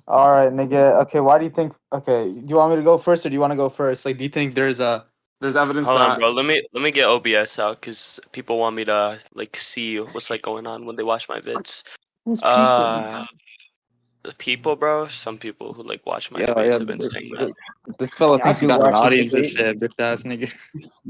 All right, nigga. Okay, why do you think? Okay, do you want me to go first, or do you want to go first? Like, do you think there's evidence Hold on, that? bro. Let me get OBS out because people want me to like see what's like going on when they watch my vids. Who's people? The people, bro. Some people who like watch my Yeah, debates yeah. have been saying that. This fella Yeah, I thinks he do got an watch his audience and debate. shit, bitch ass nigga.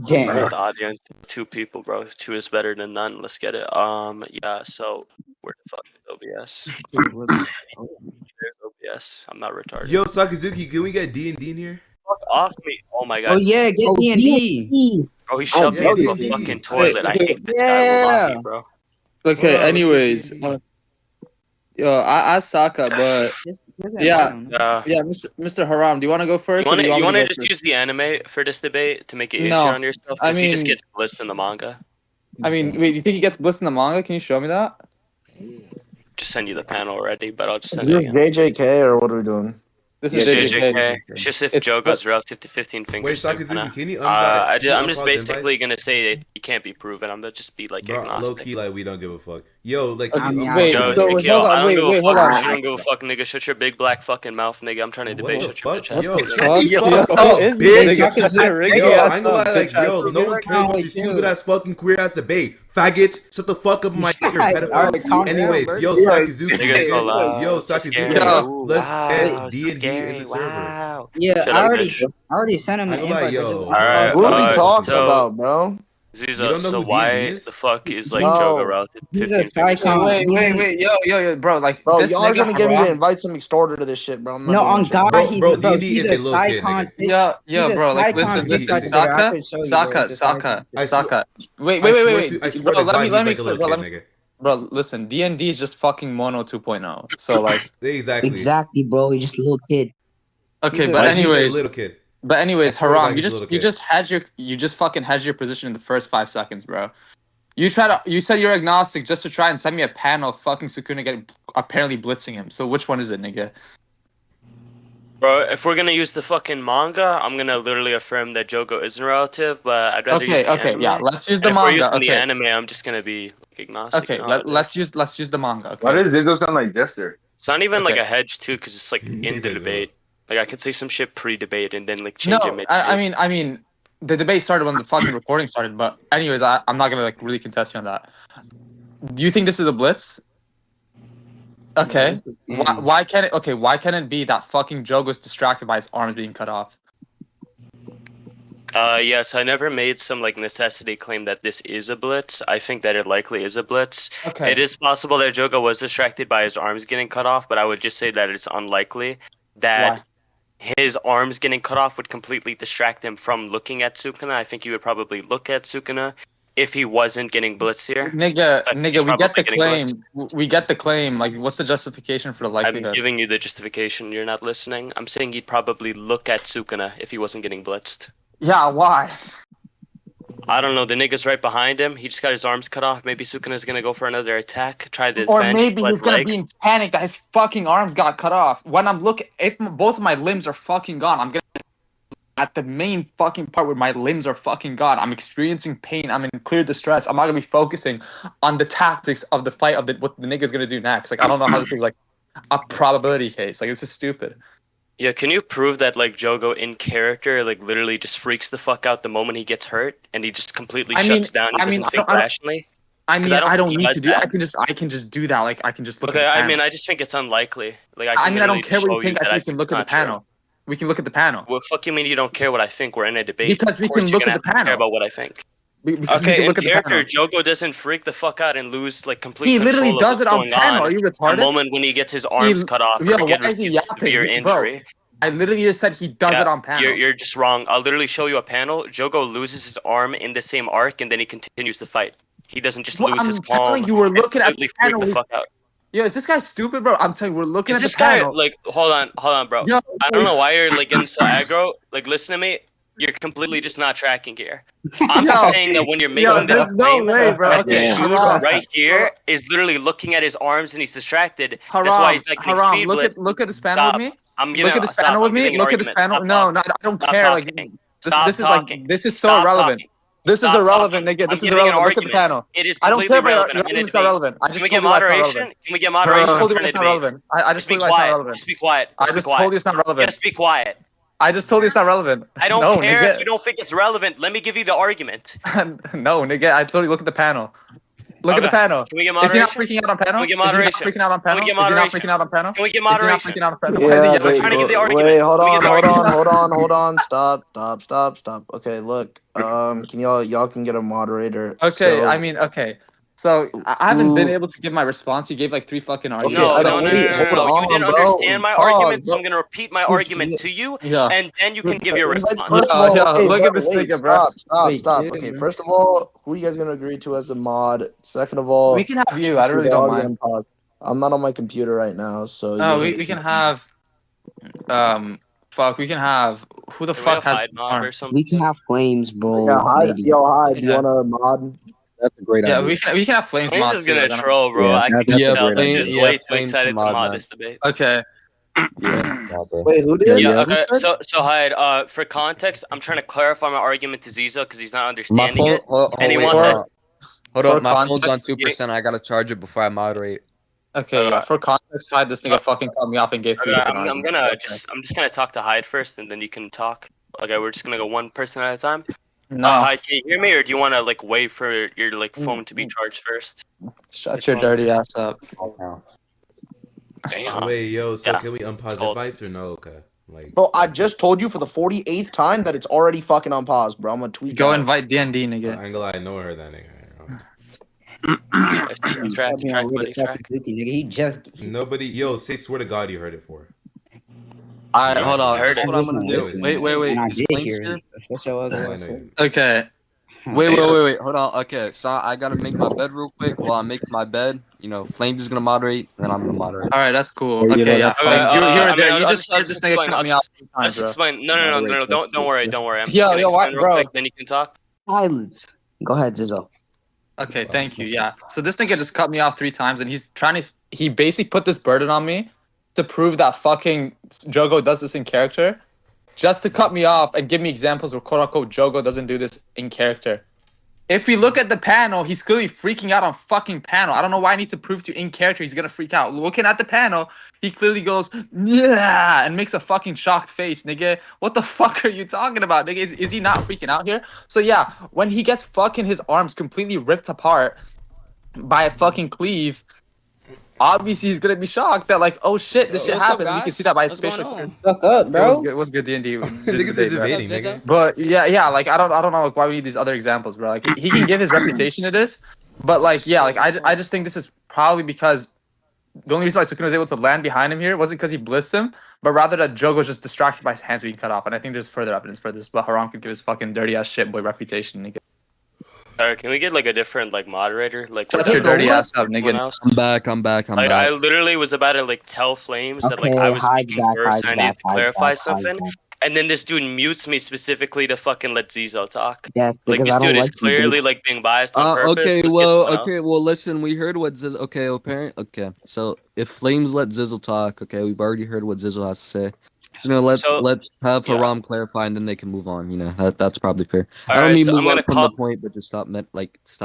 Damn. The audience, 2 people, bro. 2 is better than none. Let's get it. Yeah. So where the fuck is OBS? There's OBS. I'm not retarded. Yo, Sakazuki, can we get D&D in here? Fuck off me. Oh my god. Oh yeah, get D&D. Bro, he shoved me yeah, into a D&D. fucking toilet. I hate this guy, Yeah. Wallahi, bro. Okay. Wow, let's Anyways, get D&D. yo, I Saka, but yeah, yeah, Mr. Haram, do you want to go first, You or do you want me wanna to go just first? use the anime for this debate to make it easier No, on yourself? I Because he just mean, gets blitzed in the manga. wait, you think he gets blitzed in the manga? Can you show me that? Just send you the panel already, but I'll just Is send it this again. JJK or what are we doing? This It's is JJK. JJK. It's just if It's- Joe goes relative to 15 Wait, fingers. Sakazuki, can you unbuy? I'm just unpause basically invites? gonna say that he can't be proven. I'm gonna just be like Bro, low agnostic. key, like we don't give a fuck. Yo, like, Okay, can you wait, unpause so invites? hold on, I don't give a wait, fuck. hold on. You don't give a fuck, nigga. Shut your big black fucking mouth, nigga. I'm trying to debate. What the Shut your fuck? bitch ass Yo, mouth, shut nigga. the Yo, fuck who up, is bitch! this nigga? Yo, Yeah, I ain't gonna lie, like, bitch ass yo, no nigga. one cares about your stupid ass fucking queer ass debate. Faggots, shut the fuck up, my ear, Alright, calm pedophile. down, Anyways, bro. yo, Yeah, Sakazuki, Nigga so nigga. loud. Yo, So Sakazuki, scary. Yo. Ooh, let's wow. get So D&D in scary. the server. Wow. Yeah, Shut I up, already bitch. sent him I an ain't gonna lie, invite. yo. Alright, What are we uh, talking so- about, bro? You don't know so who why D&D is? the fuck is like No. Jogo relative to He's a 15 fingers? psycho. Wait, yo, bro, like Bro, this y'all are nigga gonna get me to Haram. invite some extorter to this shit, bro. I'm not No, doing on shit. God, D&D he's is a a little kid, psychon. nigga. Yeah, bro, like listen, He- Saka, I could show you, bro. It's a Saka. Wait, I swear bro, to God, he's like a little kid, nigga. bro, listen, D&D is just fucking Mono 2.0. So like, Exactly. Exactly, bro. You're just a little kid. okay, He's a- but Like, he's a anyways, little kid. I swear to Haram, God, he's a little kid. you just fucking hedged your position in the first 5 seconds, bro. You said you're agnostic just to try and send me a panel of fucking Sukuna apparently blitzing him. So which one is it, nigga? Bro, if we're gonna use the fucking manga, I'm gonna literally affirm that Jogo isn't relative, but I'd rather use the anime. Yeah, let's use the And if we're manga. using the Okay, anime, I'm just gonna be like, agnostic. okay, you know how it let's is. use the manga. Okay. Why does Zizou sound like Jester? It's not even like Okay. a hedge too, because it's like in He's the a debate. Like I could say some shit pre-debate and then like change it No, mid. I mean, the debate started when the fucking recording started. But anyways, I'm not gonna like really contest you on that. Do you think this is a blitz? Okay. Why can't it? Okay, why can't it be that fucking Joe was distracted by his arms being cut off? Yes, I never made some like necessity claim that this is a blitz. I think that it likely is a blitz. Okay. It is possible that Jogo was distracted by his arms getting cut off, but I would just say that it's unlikely that his arms getting cut off would completely distract him from looking at Sukuna. I think he would probably look at Sukuna if he wasn't getting blitzed here. Nigga, But we he's get the probably getting claim. We get the claim. Like, what's the justification for the I'm likelihood? giving you the justification. You're not listening. I'm saying he'd probably look at Sukuna if he wasn't getting blitzed. Yeah, why? I don't know. The nigga's right behind him. He just got his arms cut off. Maybe Sukuna's gonna go for another attack. Try to Or defend. maybe his he's gonna legs. be in panic that his fucking arms got cut off. When I'm looking, if both of my limbs are fucking gone, I'm gonna at the main fucking part where my limbs are fucking gone. I'm experiencing pain. I'm in clear distress. I'm not gonna be focusing on the tactics of the fight of what the nigga's gonna do next. Like, I don't know how this is like a probability case. Like, this is stupid. Yeah, can you prove that like Jogo in character like literally just freaks the fuck out the moment he gets hurt and he just completely shuts down and doesn't think rationally? I mean, I don't need to do. that. I can just do that. Like, I can just look Okay, at the panel. I mean, I just think it's unlikely. Like, I mean, I don't literally care what you show think. that We can look at the it's not true. panel. We can look at the panel. What fuck you mean you don't care what I think? We're in a debate. Because we Of course can you're look at gonna the have to care panel. about what I think. Because we Okay, can in look at the character, panel. Jogo doesn't freak the fuck out and lose like complete He control literally of does what's it on going panel. on. Are you The retarded? moment when he gets his arms cut off Yo, or why again is he receives a severe yapping, bro? injury. I literally just said he does Yeah, it on panel. You're just wrong. I'll literally show you a panel. Jogo loses his arm in the same arc and then he continues the fight. He doesn't just Well, lose his I'm palm. telling you, we're looking at completely the freak panel. the fuck out. Yo, is this guy stupid, bro? I'm telling you, we're looking Is at this the guy panel. like hold on, bro? Yo, I don't know why you're like getting so aggro. Like, listen to me. You're completely just not tracking here. I'm just saying that when you're making this there's no claim, way, bro. that Okay, this dude Haram, right here is literally looking at his arms and he's distracted. Haram, That's why he's like getting Haram, speed blitz. look at this panel Stop. with me. I'm Look at this panel with me. Look at this panel. No, I don't Stop care. talking. Like, Stop this is talking. like this is so Stop irrelevant. talking. This is Stop irrelevant, talking. nigga. This I'm is giving an irrelevant. Look at the argument. panel. It is I don't completely care about relevant. your I'm in a argument's not debate. relevant. I Can just we told get you why it's not moderation? relevant. Can we get I moderation? just I'm told you trying why to it's not debate. relevant. I just Just told be you why it's not quiet. relevant. Just be quiet. I Just be just told quiet. you it's not relevant. Just be quiet. I just told you it's not relevant. I don't No, care if nigga. you don't think it's relevant. Let me give you the argument. No, nigga. I told you look at the panel. Look at the Okay. panel. Can we get Is he not moderation? freaking out on Can panel? we get Is he not moderation? freaking out on Can we panel? get Is he not moderation? freaking out on panel? Can we get Is he not moderation? freaking out on panel? Why is he Yeah, yelling? I'm wait, trying to give the wait, argument. hold Let me on, get the hold argument. on, hold on. Stop. Okay, look. Can y'all can get a moderator. Okay, I So, mean, okay. So I haven't been able to give my response. He gave like 3 fucking okay, arguments. No, I So no, don't no, no, wait. no, no, Hold no. You on, didn't bro. understand my Pause, argument, so bro. I'm gonna repeat my Dude, argument to you, yeah, and then you can dude, give the your invites. response. First of all, yeah. okay, Look bro. at this Wait, nigga, bro. Wait, stop. dude. Okay, first of all, who are you guys gonna agree to as a mod? Second of We all, can have you. I really they're don't all gonna mind. pause. I'm not on my computer right now, so you Oh, guys have we to. can have fuck. We can have who the Can we fuck have has Hyde mob or arms? We can something? have flames, Yeah, bro. hi, Maybe. yo, hi. Do you Yeah, want a mod? That's a great yeah. idea. We can have flames Flames mod is too. gonna Like, I don't. troll, bro. Yeah, I can that's just a tell. great This idea. dude's way too Flames for excited to mod, mod man. this debate. Okay. Yeah, yeah, bro. Wait, who Yeah, did? Yeah, yeah. Who okay. said? So Hyde, for context, I'm trying to clarify my argument to Zizou because he's not My understanding phone. it, and he Wait, wants hold to. For on. Hold for up. My phone's on context. 2%. I gotta charge it before I moderate. Okay, yeah. For context, Hyde, this Uh, nigga fucking cut me off and gave 3 okay, different I'm arguments. gonna Okay. I'm just gonna talk to Hyde first, and then you can talk. Okay, we're just gonna go one person at a time. No. Hyde, can you hear me, or do you want to like wait for your like phone to be charged first? Shut your dirty ass up. Damn. Wait, yo, so Yeah. can we unpause Cold. invites or no? Okay. Like, Bro, I just told you for the 48th time that it's already fucking on pause, bro. I'm gonna tweet Go out. invite DND, I nigga. ain't gonna lie, I know I heard that nigga. Track, Stop being on buddy, track. nigga. He just. Nobody, yo, say swear to God you heard it for. All right, Yeah, hold I on. heard This it. is what I'm gonna do. Listen. Wait. And I Is did Flames hear here? it. That's your ugly I ass. know. Okay. Wait. Hold on. Okay, so I gotta make my bed real quick. While I make my bed, Flames is gonna moderate, and then I'm gonna moderate. All right, that's cool. Or, Okay, yeah. that's Okay, fine. Flames, you were I mean, there. You I'll just just, I'll heard this just nigga explain. cut me off 3 I'll times, just bro. explain. No. Don't worry. I'm just Yo, gonna yo, explain what, real bro? quick. Then you can talk. Silence. Go ahead, Zizou. Okay, thank you. Yeah. So this nigga just cut me off 3 times, and he's trying to. He basically put this burden on me to prove that fucking Jogo does this in character, just to cut me off and give me examples where quote unquote Jogo doesn't do this in character. If we look at the panel, he's clearly freaking out on fucking panel. I don't know why I need to prove to you in character he's gonna freak out. Looking at the panel, he clearly goes, yeah, and makes a fucking shocked face, nigga. What the fuck are you talking about, nigga? Is he not freaking out here? So yeah, when he gets fucking his arms completely ripped apart by a fucking cleave, obviously he's gonna be shocked that like, oh shit, this shit What's up, happened. And you can guys? see that by his What's facial going on? expression. Fuck up, bro. It was good D&D. This Niggas is debate, bro. debating, What's up, nigga. Zizou? But yeah, like I don't know like why we need these other examples, bro. Like he can give his reputation to this, but like yeah, like I just think this is probably because the only reason why Sukuna was able to land behind him here wasn't because he blitzed him, but rather that Jogo was just distracted by his hands being cut off. And I think there's further evidence for this. But Haram could give his fucking dirty ass shit boy reputation, nigga. Alright, can we get like a different like moderator? Like Shut whatever. your dirty Like, ass up, someone nigga. else? I'm back. Like I literally was about to like tell Flames that like I Okay, was Hyde's speaking back, first Hyde's and I needed back, to Hyde's clarify back, Hyde's something, back. and then this dude mutes me specifically to fucking let Zizou talk. Yes, Like because this I don't dude is like clearly debates. like being biased on purpose. Okay, Let's get well, someone else. listen, we heard what Zizzle. Okay, apparent. Okay, so if Flames let Zizzle talk, okay, we've already heard what Zizzle has to say. So let's have yeah. Haram clarify, and then they can move on. That's probably fair. I don't Alright, mean so move I'm on gonna from the call. point, but just stop My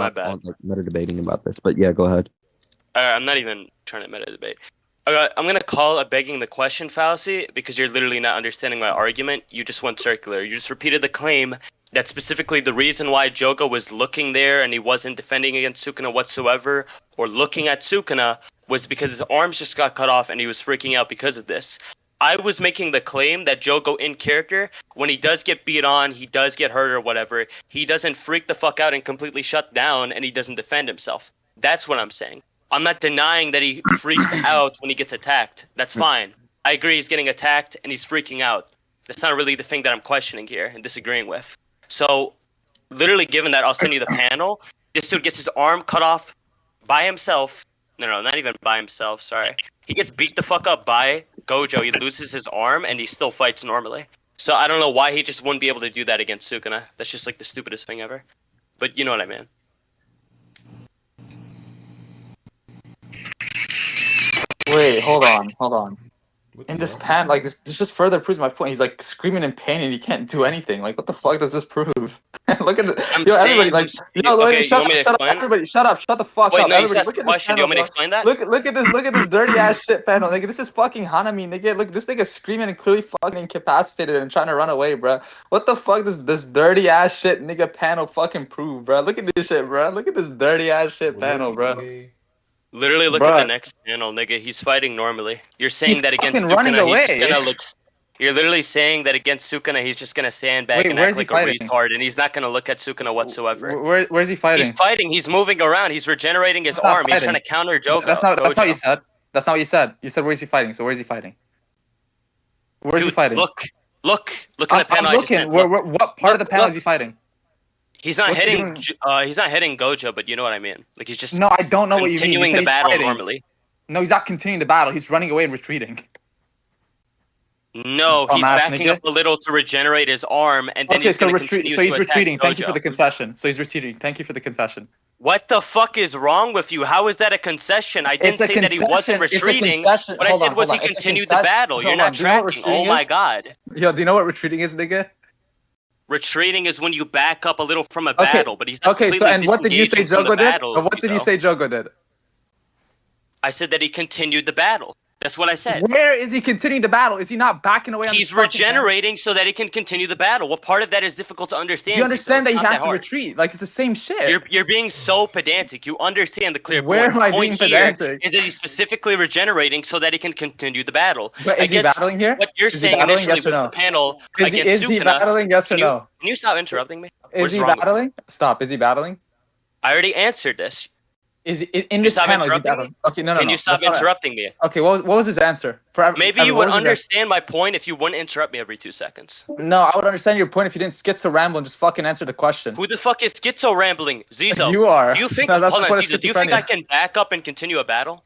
bad. on like meta debating about this. But yeah, go ahead. Alright, I'm not even trying to meta debate. Alright, I'm gonna call a begging the question fallacy because you're literally not understanding my argument. You just went circular. You just repeated the claim that specifically the reason why Jogo was looking there and he wasn't defending against Sukuna whatsoever or looking at Sukuna was because his arms just got cut off and he was freaking out because of this. I was making the claim that Jogo in character, when he does get beat on, he does get hurt or whatever, he doesn't freak the fuck out and completely shut down and he doesn't defend himself. That's what I'm saying. I'm not denying that he freaks out when he gets attacked. That's fine. I agree he's getting attacked and he's freaking out. That's not really the thing that I'm questioning here and disagreeing with. So, literally given that, I'll send you the panel. This dude gets his arm cut off by himself. No, not even by himself, sorry. He gets beat the fuck up by Gojo. He loses his arm and he still fights normally. So I don't know why he just wouldn't be able to do that against Sukuna. That's just like the stupidest thing ever. But you know what I mean. Wait, hold on. What the In this hell? pan, like this just further proves my point. He's like screaming in pain and he can't do anything. Like, what the fuck does this prove? Look at I'm yo, everybody, saying, like, yo, okay, you shut want me up, to shut up, explain? everybody, shut up, shut the fuck Wait, up, no, you just everybody. asked Look the at this question. Do you panel, want me to bro. explain that? Look at this dirty ass shit panel, nigga. This is fucking Hanami, nigga. Look, this nigga screaming and clearly fucking incapacitated and trying to run away, bro. What the fuck does this dirty ass shit nigga panel fucking prove, bro? Look at this shit, bro. Look at this dirty ass shit We're panel, looking bro. away. Literally, look at the Bro, next panel, nigga. He's fighting normally. You're he's saying that against fucking running Sukuna, he's just away. gonna look. You're literally saying that against Sukuna, he's just gonna sandbag Wait, and where act is he like a fighting? retard, and he's not gonna look at Sukuna whatsoever. Where's he He's fighting? fighting. He's moving around. He's regenerating his That's not arm. He's trying fighting. to counter That's Jogo. not what you Gojo. said. That's not what you said. You said where's he fighting? So where's he fighting? Where's he Dude, fighting? look in the I'm panel I just looking. sent. Look, What part of the panel look. is he fighting? He's not What's he hitting. doing? He's not hitting Gojo, but you know what I mean. Like he's just No, I don't know what you mean. You continuing said the he's battle fighting. normally. No, he's not continuing the battle. He's running away and retreating. No, he's Dumbass backing nigga. up a little to regenerate his arm, and then Okay, he's so gonna retreat. continue So he's to attack retreating. Thank you for Gojo. the concession. So he's retreating. Thank you for the concession. What the fuck is wrong with you? How is that a concession? I didn't It's a say that he wasn't concession. It's a retreating. concession. What I Hold said on, was hold he on. It's a continued the concession. battle. You're Hold on. not Do you know what tracking. retreating Oh my is? god. Yo, do you know what retreating is, nigga? Retreating is when you back up a little from a Okay. battle, but he's not Okay. So completely and what did you say disengaging from the Jogo did? battle, Or what did you Zizou. say Jogo did? I said that he continued the battle. That's what I said. Where is he continuing the battle? Is he not backing away on He's this fucking panel? regenerating so that he can continue the battle. What part of that is difficult to understand? Do you understand Zizou? that he It's not has to hard. retreat? Like, it's the same shit. You're being so pedantic. You understand the clear Where point. am I The point being here pedantic? is that he's specifically regenerating so that he can continue the battle. But is he Against battling here? what you're Is he saying battling? initially Yes or with the no? panel Is against he Sukuna. battling? Yes or no? Can you stop interrupting me? What Is is he wrong? battling? Stop. Is he battling? I already answered this. Is he, in you this stop panel? Is he interrupting me? battling? Okay, no. Can you stop That's not it. interrupting me? Okay, what was his answer? Maybe Evan, you what would was his understand my point if you wouldn't interrupt me every 2 seconds. No, I would understand your point if you didn't schizo ramble and just fucking answer the question. Who the fuck is schizo rambling? Zizou. You are. Do you think? No, that's Hold the on, point of Zizou. Do you think I schizophrenia. can back up and continue a battle?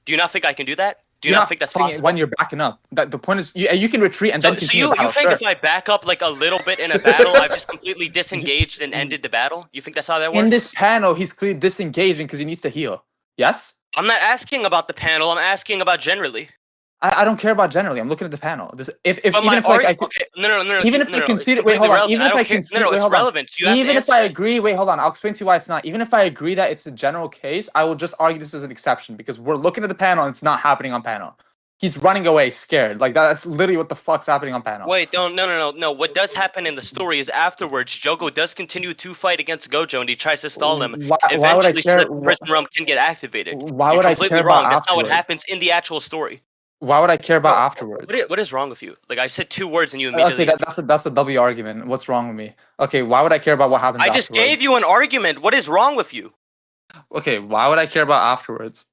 Do you not think I can do that? Do you You're not think that's fighting it possible? when you're backing up. The point is, you can retreat and then So continue you the battle. think Sure. if I back up like a little bit in a battle, I've just completely disengaged and ended the battle? You think that's how that works? In this panel, he's clearly disengaging because he needs to heal. Yes? I'm not asking about the panel. I'm asking about generally. I don't care about generally. I'm looking at the panel. This, if But even if like I could, okay, no, even if no, I no, concede, it's wait, hold on. completely Even if relevant. I don't care. concede, No, wait, it's hold on. relevant. So you have Even to if I answer it. agree, wait, hold on. I'll explain to you why it's not. Even if I agree that it's a general case, I will just argue this is an exception because we're looking at the panel and it's not happening on panel. He's running away, scared. Like that's literally what the fuck's happening on panel. Wait, no. What does happen in the story is afterwards, Jogo does continue to fight against Gojo, and he tries to stall him. Why would I Eventually, so care? that the prison realm can get activated. Why You're would I completely care about wrong. That's not what afterwards? happens in the actual story. Why would I care about afterwards? What is wrong with you? Like I said 2 words and you immediately. Okay, that's a W argument. What's wrong with me? Okay, why would I care about what happens I afterwards? just gave you an argument. What is wrong with you? Okay, why would I care about afterwards?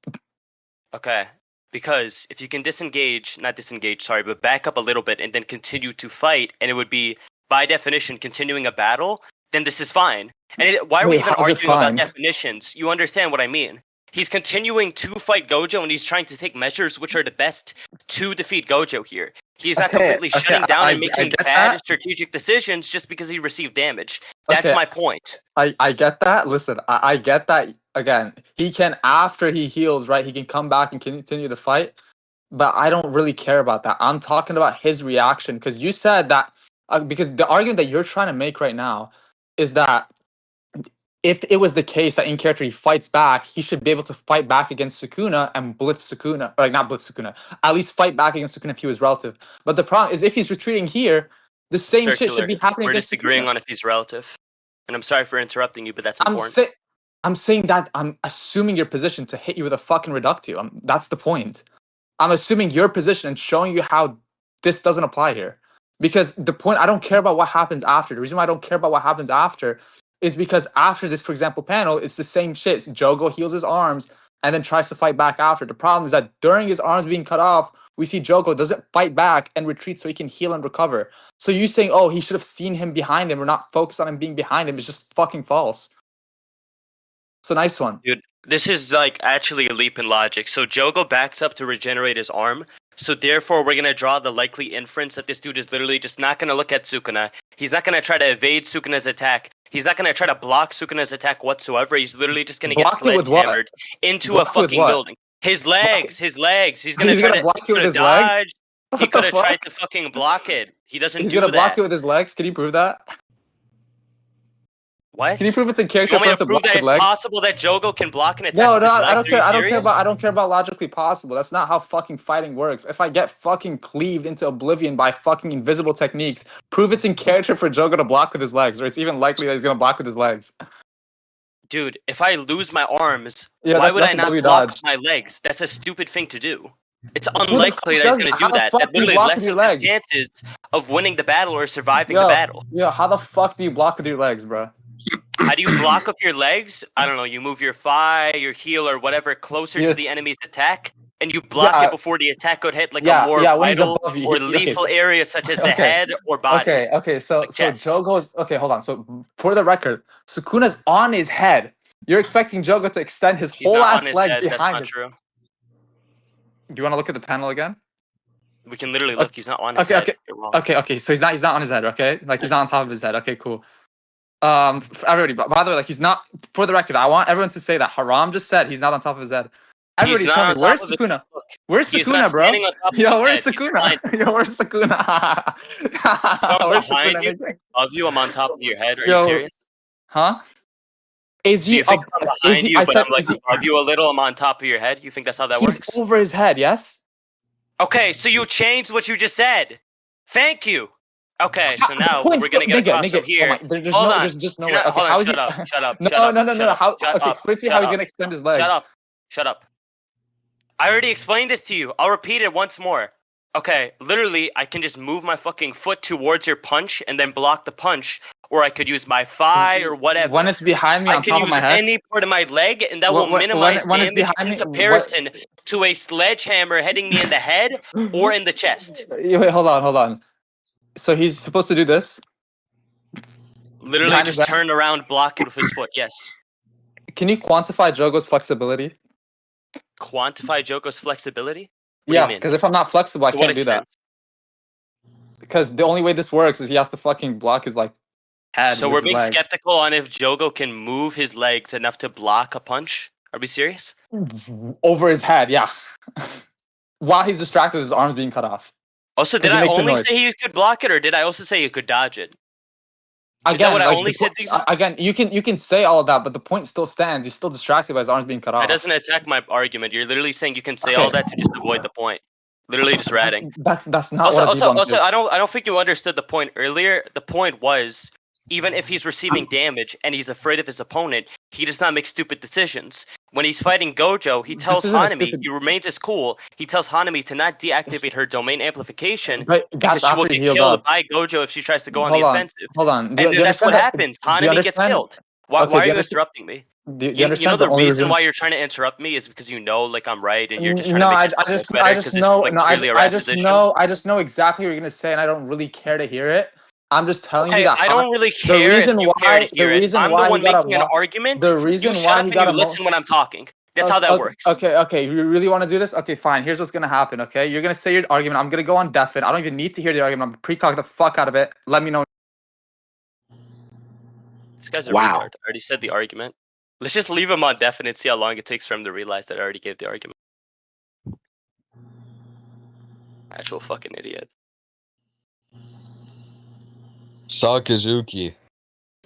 Okay. Because if you can not disengage, sorry, but back up a little bit and then continue to fight, and it would be, by definition, continuing a battle, then this is fine. And why are we Wait, even how's it arguing about fine? definitions? You understand what I mean. He's continuing to fight Gojo, and he's trying to take measures which are the best to defeat Gojo here. He's not completely shutting down and making bad strategic decisions just because he received damage. That's my point. I get that. Listen, I get that. Again, he can, after he heals, right, he can come back and continue the fight. But I don't really care about that. I'm talking about his reaction. Because you said that, because the argument that you're trying to make right now is that if it was the case that in character he fights back, he should be able to fight back against Sukuna and blitz Sukuna. Or like, not blitz Sukuna. At least fight back against Sukuna if he was relative. But the problem is if he's retreating here, the same shit should be happening We're against disagreeing Sukuna. on if he's relative. And I'm sorry for interrupting you, but that's important. I'm saying that I'm assuming your position to hit you with a fucking reductio. That's the point. I'm assuming your position and showing you how this doesn't apply here. Because the point, I don't care about what happens after. The reason why I don't care about what happens after is because after this, for example, panel, it's the same shit. Jogo heals his arms and then tries to fight back after. The problem is that during his arms being cut off, we see Jogo doesn't fight back and retreat so he can heal and recover. So you saying, oh, he should have seen him behind him or not focus on him being behind him is just fucking false. It's a nice one. Dude, this is like actually a leap in logic. So Jogo backs up to regenerate his arm. So therefore, we're going to draw the likely inference that this dude is literally just not going to look at Sukuna. He's not going to try to evade Sukuna's attack. He's not going to try to block Sukuna's attack whatsoever. He's literally just going to get sledgehammered into a fucking building. His legs. He's going to try to block you with his dodge. legs. He What the could have tried fuck? to fucking block it. He doesn't He's do gonna block that. it with his legs. Can you prove that? What? Can you prove it's in You character want for me him to to prove block that with it's legs? possible that Jogo can block an attack No, with no, his I legs? don't Are you care. I don't care serious? about. I don't care about logically possible. That's not how fucking fighting works. If I get fucking cleaved into oblivion by fucking invisible techniques, prove it's in character for Jogo to block with his legs, or it's even likely that he's gonna block with his legs. Dude, if I lose my arms, Yeah, why would I that's a not W block dodge. with my legs? That's a stupid thing to do. It's Who the unlikely fuck that he's does going that? to How do the that. fuck That do you literally block with your lessens his legs? chances of winning the battle or surviving the Yo, battle. yo, how the fuck do you block with your legs, bro? How do you block with your legs? I don't know. You move your thigh, your heel, or whatever closer Yeah. to the enemy's attack, and you block Yeah, it before the attack could hit like a yeah, more yeah. When he's vital above you, or okay, lethal so, area such as the okay, head or body, okay. So, like so chest. Jogo's okay. Hold on. So, for the record, Sukuna's on his head. You're expecting Jogo to extend his He's whole not on ass his leg head. That's behind not him. true. Do you want to look at the panel again? We can literally Okay, look. He's not on his okay, head. okay, You're wrong. okay. So he's not on his head. Okay, like he's not on top of his head. Okay, cool. For everybody, by the way, like he's not. For the record, I want everyone to say that Haram just said he's not on top of his head. He's Everybody, not tell me on top where's of his Sukuna? Look, Where's he's not Sukuna, bro? standing on top of Yo, his where's head. He's behind Sukuna? you. Yo, where's Sukuna? So I'm Where's behind Sukuna? you, above you. I'm on top of your head. Are you Yo, serious? huh? Is So he you think up? I'm Is behind he? you, I but said, I'm like is he? above you a little? I'm on top of your head. You think that's how that He's works? over his head. Yes. Okay, so you changed what you just said. Thank you. Okay, so The now point we're still, gonna get across nigga. from Oh here. my, there's Hold no, on. there's just no You're way. not. Okay, Hold on. how is he? Shut up. Shut up. No, Shut up. no. Shut up. How? Shut Okay, up. explain to me how Shut he's up. gonna extend his Shut legs. up. Shut up. I already explained this to you. I'll repeat it once more. Okay, literally, I can just move my fucking foot towards your punch and then block the punch, or I could use my thigh or whatever. When it's behind me I on can top of use my head. any part of my leg, and that will minimize When it's damage behind in me, comparison to a sledgehammer hitting me in the head or in the chest. Wait, hold on. So he's supposed to do this Literally, behind his just head. turn around, block it with his foot. Yes. Can you quantify Jogo's flexibility? Quantify Joko's flexibility? What do you Yeah, mean? because if I'm not flexible, I To what can't do that. extent? Because the only way this works is he has to fucking block his like head So with we're his being leg. skeptical on if Jogo can move his legs enough to block a punch. Are we serious? Over his head, yeah. While he's distracted, his arms being cut off. Also, did 'Cause he I makes a only noise. say he could block it, or did I also say he could dodge it? Is that Again, what I like only said, Zizou? again, you can say all of that, but the point still stands. He's still distracted by his arms being cut off. That doesn't attack my argument. You're literally saying you can say Okay. all that to just avoid the point. Literally just ratting. That's not what a debunk is. I don't think you understood the point earlier. The point was, even if he's receiving damage and he's afraid of his opponent, he does not make stupid decisions. When he's fighting Gojo, he tells isn't a Hanami, stupid- he remains as cool. He tells Hanami to not deactivate her domain amplification But because that's she will after he get healed killed up. by Gojo if she tries to go on Hold the on, offensive. hold on. And then that's what happens. Do you Hanami gets understand? killed. Why Okay, are do you interrupting me? Do you You know understand the only reason why you're trying to interrupt me is because you know like I'm right and you're just trying No, to make I yourself look just better because this is like clearly a rap position. I just know exactly what you're gonna say, and I don't really care to hear it. I'm just telling you Okay, that I don't really the care if reason you care to why hear it. I'm the he one got making an a argument. the You reason shut why up he and got you a listen when I'm talking. That's how that works. Okay. You really want to do this? Okay, fine. Here's what's gonna happen. Okay, you're gonna say your argument. I'm gonna go on deafened. I don't even need to hear the argument. I'm gonna precog the fuck out of it. Let me know. This guy's a Wow. retard. I already said the argument. Let's just leave him on deaf and see how long it takes for him to realize that I already gave the argument. Actual fucking idiot. Sakazuki.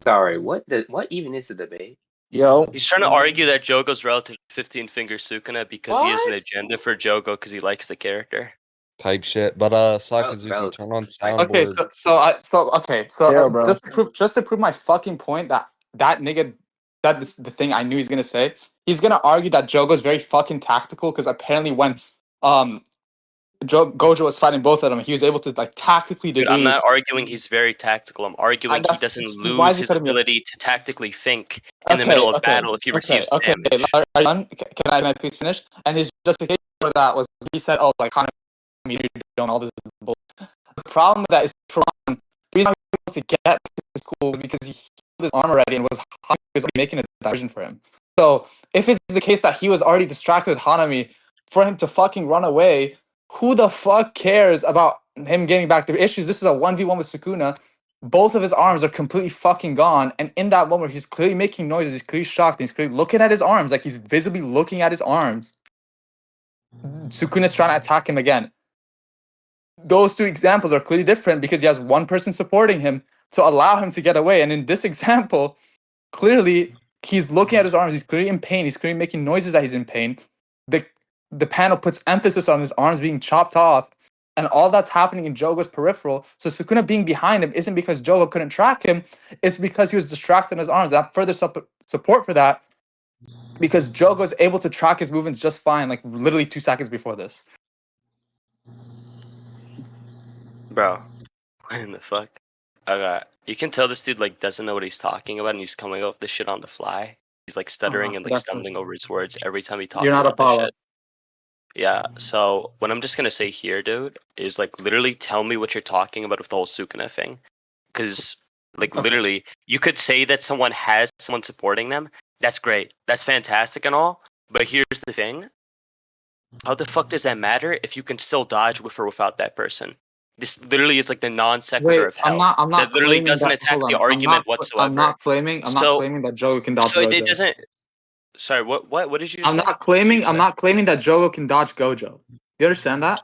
Sorry, what even is the debate? Yo, He's trying to argue that Jogo's relative to 15 finger Sukuna because he has an What? agenda for Jogo because he likes the character. Type shit. But Sakazuki, Relative. turn on Okay, soundboard. Yeah, bro. just to prove my fucking point that nigga the thing I knew he's gonna say. He's gonna argue that Jogo's very fucking tactical because apparently when Gojo was fighting both of them, he was able to like tactically Dude, I'm not deduce. arguing he's very tactical. I'm arguing he doesn't Why is lose he his cutting me off? ability to tactically think in the middle of battle if he receives damage. Are you done? Can I please finish? And his justification for that was he said, "Oh, like Hanami, you don't all this is bull." The problem with that is for one, the reason he was able to get to school was because he healed his arm already and was already making a diversion for him. So if it's the case that he was already distracted with Hanami, for him to fucking run away, who the fuck cares about him getting back? The issues. This is a 1v1 with Sukuna. Both of his arms are completely fucking gone, and in that moment, he's clearly making noises. He's clearly shocked. And he's clearly looking at his arms, like he's visibly looking at his arms. Sukuna's trying to attack him again. those two examples are clearly different because he has one person supporting him to allow him to get away. And in this example, clearly he's looking at his arms. He's clearly in pain. He's clearly making noises that he's in pain. The the panel puts emphasis on his arms being chopped off, and all that's happening in Jogo's peripheral. So Sukuna being behind him isn't because Jogo couldn't track him. It's because he was distracted in his arms. That further support for that, because Jogo's able to track his movements just fine, like literally 2 seconds before this. Bro, what in the fuck? Okay, you can tell this dude like doesn't know what he's talking about, and he's coming up with this shit on the fly. He's like stuttering and like Definitely. stumbling over his words every time he talks You're not about this Apollo. shit. Yeah, so what I'm just gonna say here, dude, is like literally tell me what you're talking about with the whole Sukuna thing. Because like literally, you could say that someone has someone supporting them. That's great. That's fantastic and all. But here's the thing. How the fuck does that matter if you can still dodge with or without that person? This literally is like the non sequitur Wait, of hell. I'm not That literally claiming doesn't that. attack Hold the on, argument I'm whatsoever. not claiming that Jogo can dodge So it Gojo. doesn't. Sorry, what did you I'm say? not claiming that Jogo can dodge Gojo. Do you understand that?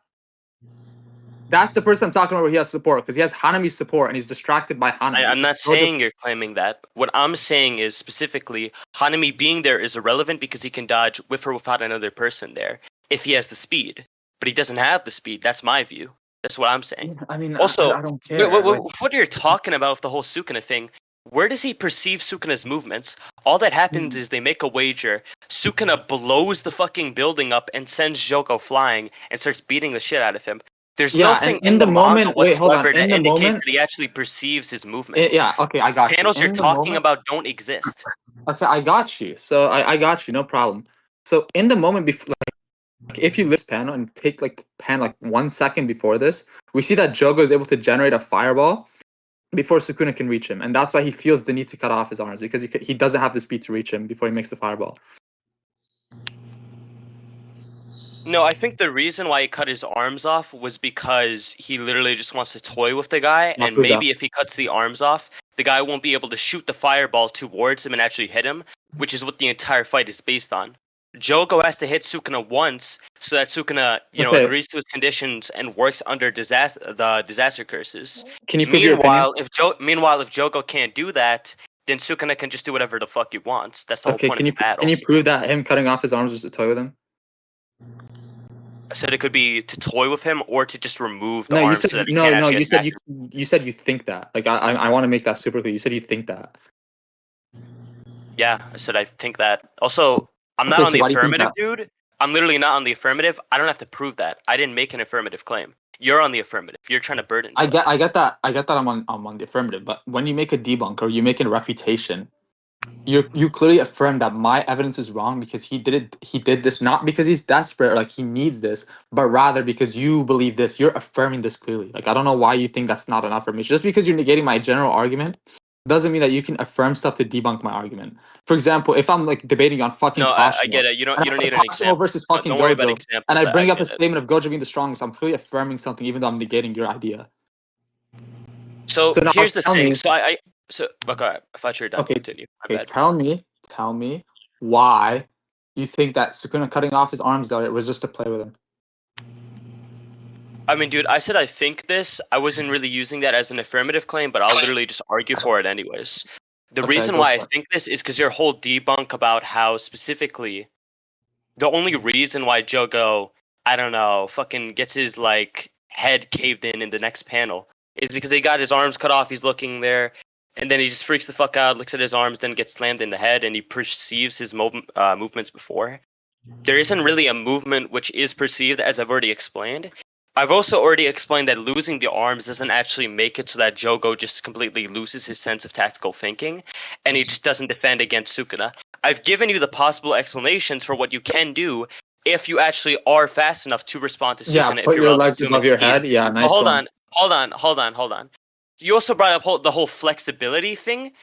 That's the person I'm talking about where he has support, because he has Hanami's support and he's distracted by Hanami. I'm not Gojo's- saying you're claiming that. What I'm saying is specifically Hanami being there is irrelevant because he can dodge with or without another person there if he has the speed. But he doesn't have the speed. That's my view. That's what I'm saying. I mean, Also, I don't care. what you're talking about with the whole Sukuna thing, where does he perceive Sukuna's movements? All that happens is they make a wager. Sukuna blows the fucking building up and sends Joko flying and starts beating the shit out of him. There's Yeah, nothing and in the manga moment, wait, hold on. whatsoever that In the indicates moment, that he actually perceives his movements. yeah, okay, I got you. Panels you're In the talking moment, about don't exist. okay, I got you. So I got you, no problem. So in the moment before, like, if you list panel and take like pan like 1 second before this, we see that Jogo is able to generate a fireball before Sukuna can reach him, and that's why he feels the need to cut off his arms, because he doesn't have the speed to reach him before he makes the fireball. No, I think the reason why he cut his arms off was because he literally just wants to toy with the guy, I'll and prove maybe that. if he cuts the arms off, the guy won't be able to shoot the fireball towards him and actually hit him, which is what the entire fight is based on. Jogo has to hit Sukuna once so that Sukuna, Okay. agrees to his conditions and works under the disaster curses. Can you prove your opinion? Meanwhile, if Jogo can't do that, then Sukuna can just do whatever the fuck he wants. That's the whole Okay, point of the battle. can you prove that him cutting off his arms was to toy with him? I said it could be to toy with him or to just remove the No, you arms said so that he no, can't no. actually You said attack you said you think that. Like I want to make that super clear. You said you think that. Yeah, I said I think that. Also, I'm not Okay, on so the why do you think affirmative, that? dude. I'm literally not on the affirmative. I don't have to prove that. I didn't make an affirmative claim. You're on the affirmative. You're trying to burden me. I get that. I'm on the affirmative. But when you make a debunk or you make a refutation, you clearly affirm that my evidence is wrong because he did this not because he's desperate or like he needs this, but rather because you believe this. You're affirming this clearly. Like I don't know why you think that's not an affirmation. Just because you're negating my general argument doesn't mean that you can affirm stuff to debunk my argument. For example, if I'm like debating on fucking No, I get Kashimo, it. You and don't I'm need like, an Kashimo example. versus No, fucking don't worry about Gojo, examples. and I bring up a get it. statement of Gojo being the strongest, I'm clearly affirming something even though I'm negating your idea. So now here's the tell thing. me- So okay, I thought you were done. Okay, Continue. My okay, bad. tell me why you think that Sukuna cutting off his arms there was just to play with him. I mean, dude, I said I think this. I wasn't really using that as an affirmative claim, but I'll literally just argue for it anyways. The Okay, reason go why I for it. think this is because your whole debunk about how specifically the only reason why Jogo, I don't know, fucking gets his like head caved in the next panel is because he got his arms cut off. He's looking there, and then he just freaks the fuck out, looks at his arms, then gets slammed in the head, and he perceives his movements before. There isn't really a movement which is perceived, as I've already explained. I've also already explained that losing the arms doesn't actually make it so that Jogo just completely loses his sense of tactical thinking, and he just doesn't defend against Sukuna. I've given you the possible explanations for what you can do if you actually are fast enough to respond to Sukuna. Yeah, if put you're your relative legs to him in above your speed. head. Yeah, nice Hold one. on, hold on. You also brought up the whole flexibility thing.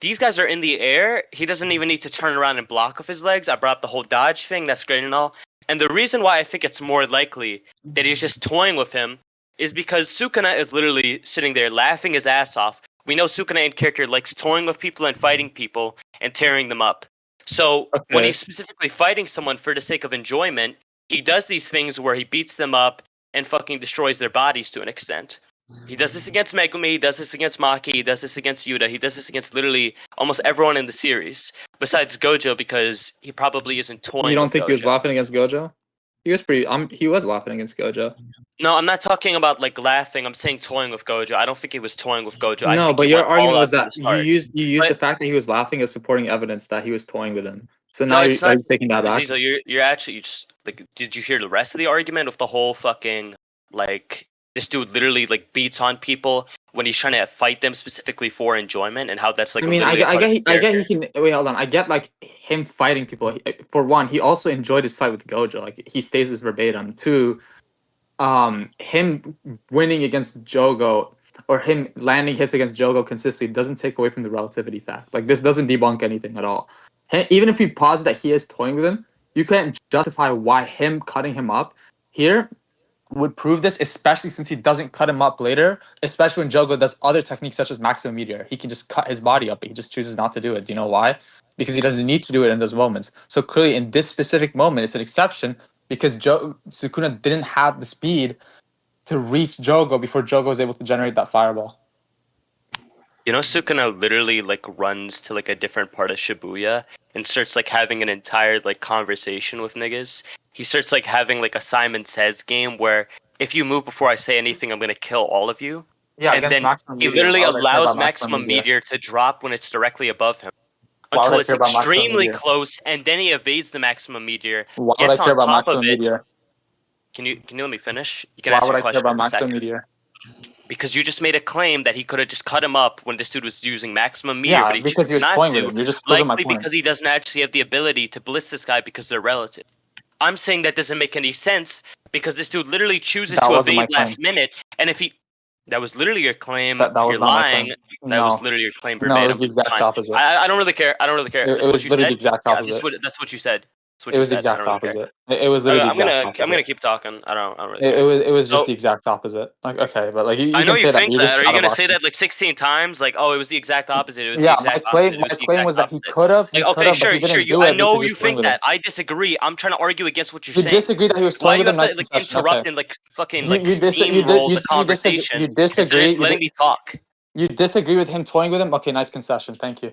These guys are in the air. He doesn't even need to turn around and block with his legs. I brought up the whole dodge thing. That's great and all. And the reason why I think it's more likely that he's just toying with him is because Sukuna is literally sitting there laughing his ass off. We know Sukuna in character likes toying with people and fighting people and tearing them up. So when Okay. he's specifically fighting someone for the sake of enjoyment, he does these things where he beats them up and fucking destroys their bodies to an extent. He does this against Megumi, he does this against Maki, he does this against Yuta, he does this against literally almost everyone in the series, besides Gojo, because he probably isn't toying You don't with think Gojo. he was laughing against Gojo? He was pretty. He was laughing against Gojo. No, I'm not talking about like laughing. I'm saying toying with Gojo. I don't think he was toying with Gojo. I No, think but he your went all argument out was from that the you start. used But- the fact that he was laughing as supporting evidence that he was toying with him. So No, now it's are not. you taking that back? Zizou, you're actually just like. Did you hear the rest of the argument with the whole fucking like this dude literally like beats on people when he's trying to fight them specifically for enjoyment, and how that's like I mean, I literally a part of his get he character. can wait. Hold on, I get like him fighting people. For one, he also enjoyed his fight with Gojo. Like he stays this verbatim. Two, him winning against Jogo or him landing hits against Jogo consistently doesn't take away from the relativity fact. Like this doesn't debunk anything at all. Even if we posit that he is toying with him, you can't justify why him cutting him up here would prove this, especially since he doesn't cut him up later, especially when Jogo does other techniques such as Maximum Meteor. He can just cut his body up, but he just chooses not to do it. Do you know why? Because he doesn't need to do it in those moments. So clearly in this specific moment, it's an exception because Sukuna didn't have the speed to reach Jogo before Jogo was able to generate that fireball. You know, Sukuna literally like runs to like a different part of Shibuya and starts like having an entire like conversation with niggas. He starts like having like a Simon Says game where if you move before I say anything, I'm gonna kill all of you. Yeah, And against then Maximum he Meteor. literally Why would I care allows about Maximum Meteor to drop when it's directly above him Why would until I it's care about Maximum extremely Meteor? close, and then he evades the Maximum Meteor, Why would I gets care on about top of Maximum it. Meteor? Can you let me finish? You can Why ask would your I care question about in a Maximum second. Meteor? Because you just made a claim that he could have just cut him up when this dude was using Maximum Meteor, Yeah, but he because chose he was not toying with to, him. You're just proving my likely point. because he doesn't actually have the ability to bliss this guy because they're relative. I'm saying that doesn't make any sense because this dude literally chooses That to wasn't my evade claim. last minute, and if he that was literally your claim, That was you're not my lying. claim. That was No. literally your claim No, it was verbatim. the It's exact fine. opposite. I don't really care. I don't really care. It That's was what you literally said. the exact Yeah, opposite. that's what you said. That's what It you was the said. I exact don't really care. opposite. It was literally the I'm exact opposite. gonna keep talking. I don't really It, care. it was just So- the exact opposite. Like okay, but like you I know can you say that. think But you're that. just Are you gonna say shadowboxing. that like 16 times? Like, oh, it was the exact opposite. It was the Yeah, exact opposite. It was my the claim exact was that he opposite. could have, Like, okay, but he sure. didn't do I it know because he you was toying think with that. it. I disagree. I'm trying to argue against what you're You saying. disagree that he was Why toying you with him? have Nice to like concession. interrupt Okay. and like fucking You like you steamroll the conversation you instead of disagree. just letting me talk? You disagree with him toying with him? Okay, nice concession. Thank you.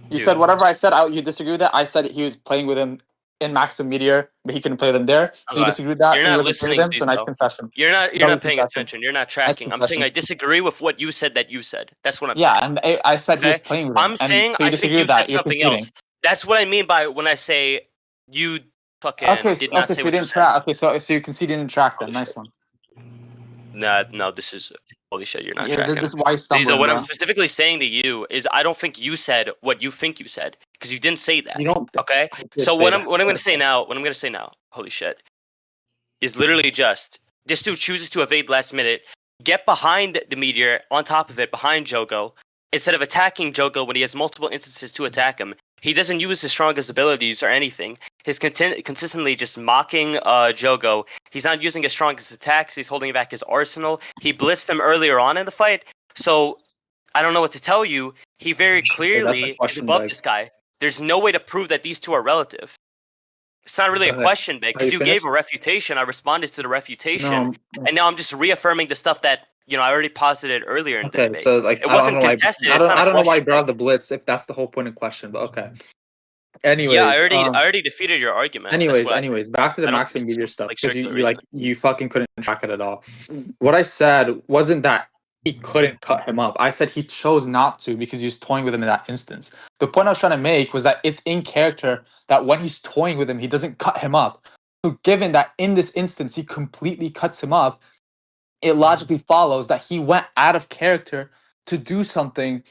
You Dude. said whatever I said. You disagree with that. I said he was playing with him in Maximum Meteor, but he couldn't play with him there. So you Okay. disagree with that. You're So he not wasn't playing listening, with him. So nice Zizou. concession. You're not Double paying concession. attention. You're not Nice tracking. I'm saying concession. I disagree with what you said that you said. That's what I'm Yeah, saying. and I said he was Okay? playing with him. I'm And saying so you I think disagree you with that. said You're something conceding. else. That's what I mean by when I say you fucking did not Okay, say so you what you didn't said. track. Okay, so you conceded you didn't track then. Holy Nice shit. one. No, this is holy shit. You're not Yeah, tracking. this is why you're So stumbling, what I'm bro. specifically saying to you is I don't think you said what you think you said because you didn't say that. You don't. Okay. I did So say what that. I'm going to say now, holy shit, is literally just this dude chooses to evade last minute, get behind the meteor on top of it behind Jogo instead of attacking Jogo when he has multiple instances to attack him. He doesn't use his strongest abilities or anything. He's consistently just mocking Jogo. He's not using his strongest attacks. He's holding back his arsenal. He blitzed him earlier on in the fight. So I don't know what to tell you. He very Okay, that's a clearly is question, above Beg. this guy. There's no way to prove that these two are relative. It's not really a Okay. question, Big, Are because you you gave finished? a refutation. I responded to the refutation, No. and now I'm just reaffirming the stuff that I already posited earlier in the Okay, debate. so like It I wasn't don't know why. contested. I It's not a don't know why you question, brought up Big. the blitz if that's the whole point of question. But okay. Anyways, Yeah, I already defeated your argument. That's what I anyways, back to the I don't Maximum think it's Meteor stuff like because circular you like you fucking couldn't track it at all. What I said wasn't that he couldn't cut him up. I said he chose not to because he was toying with him in that instance. The point I was trying to make was that it's in character that when he's toying with him, he doesn't cut him up. So given that in this instance he completely cuts him up, it logically follows that he went out of character to do something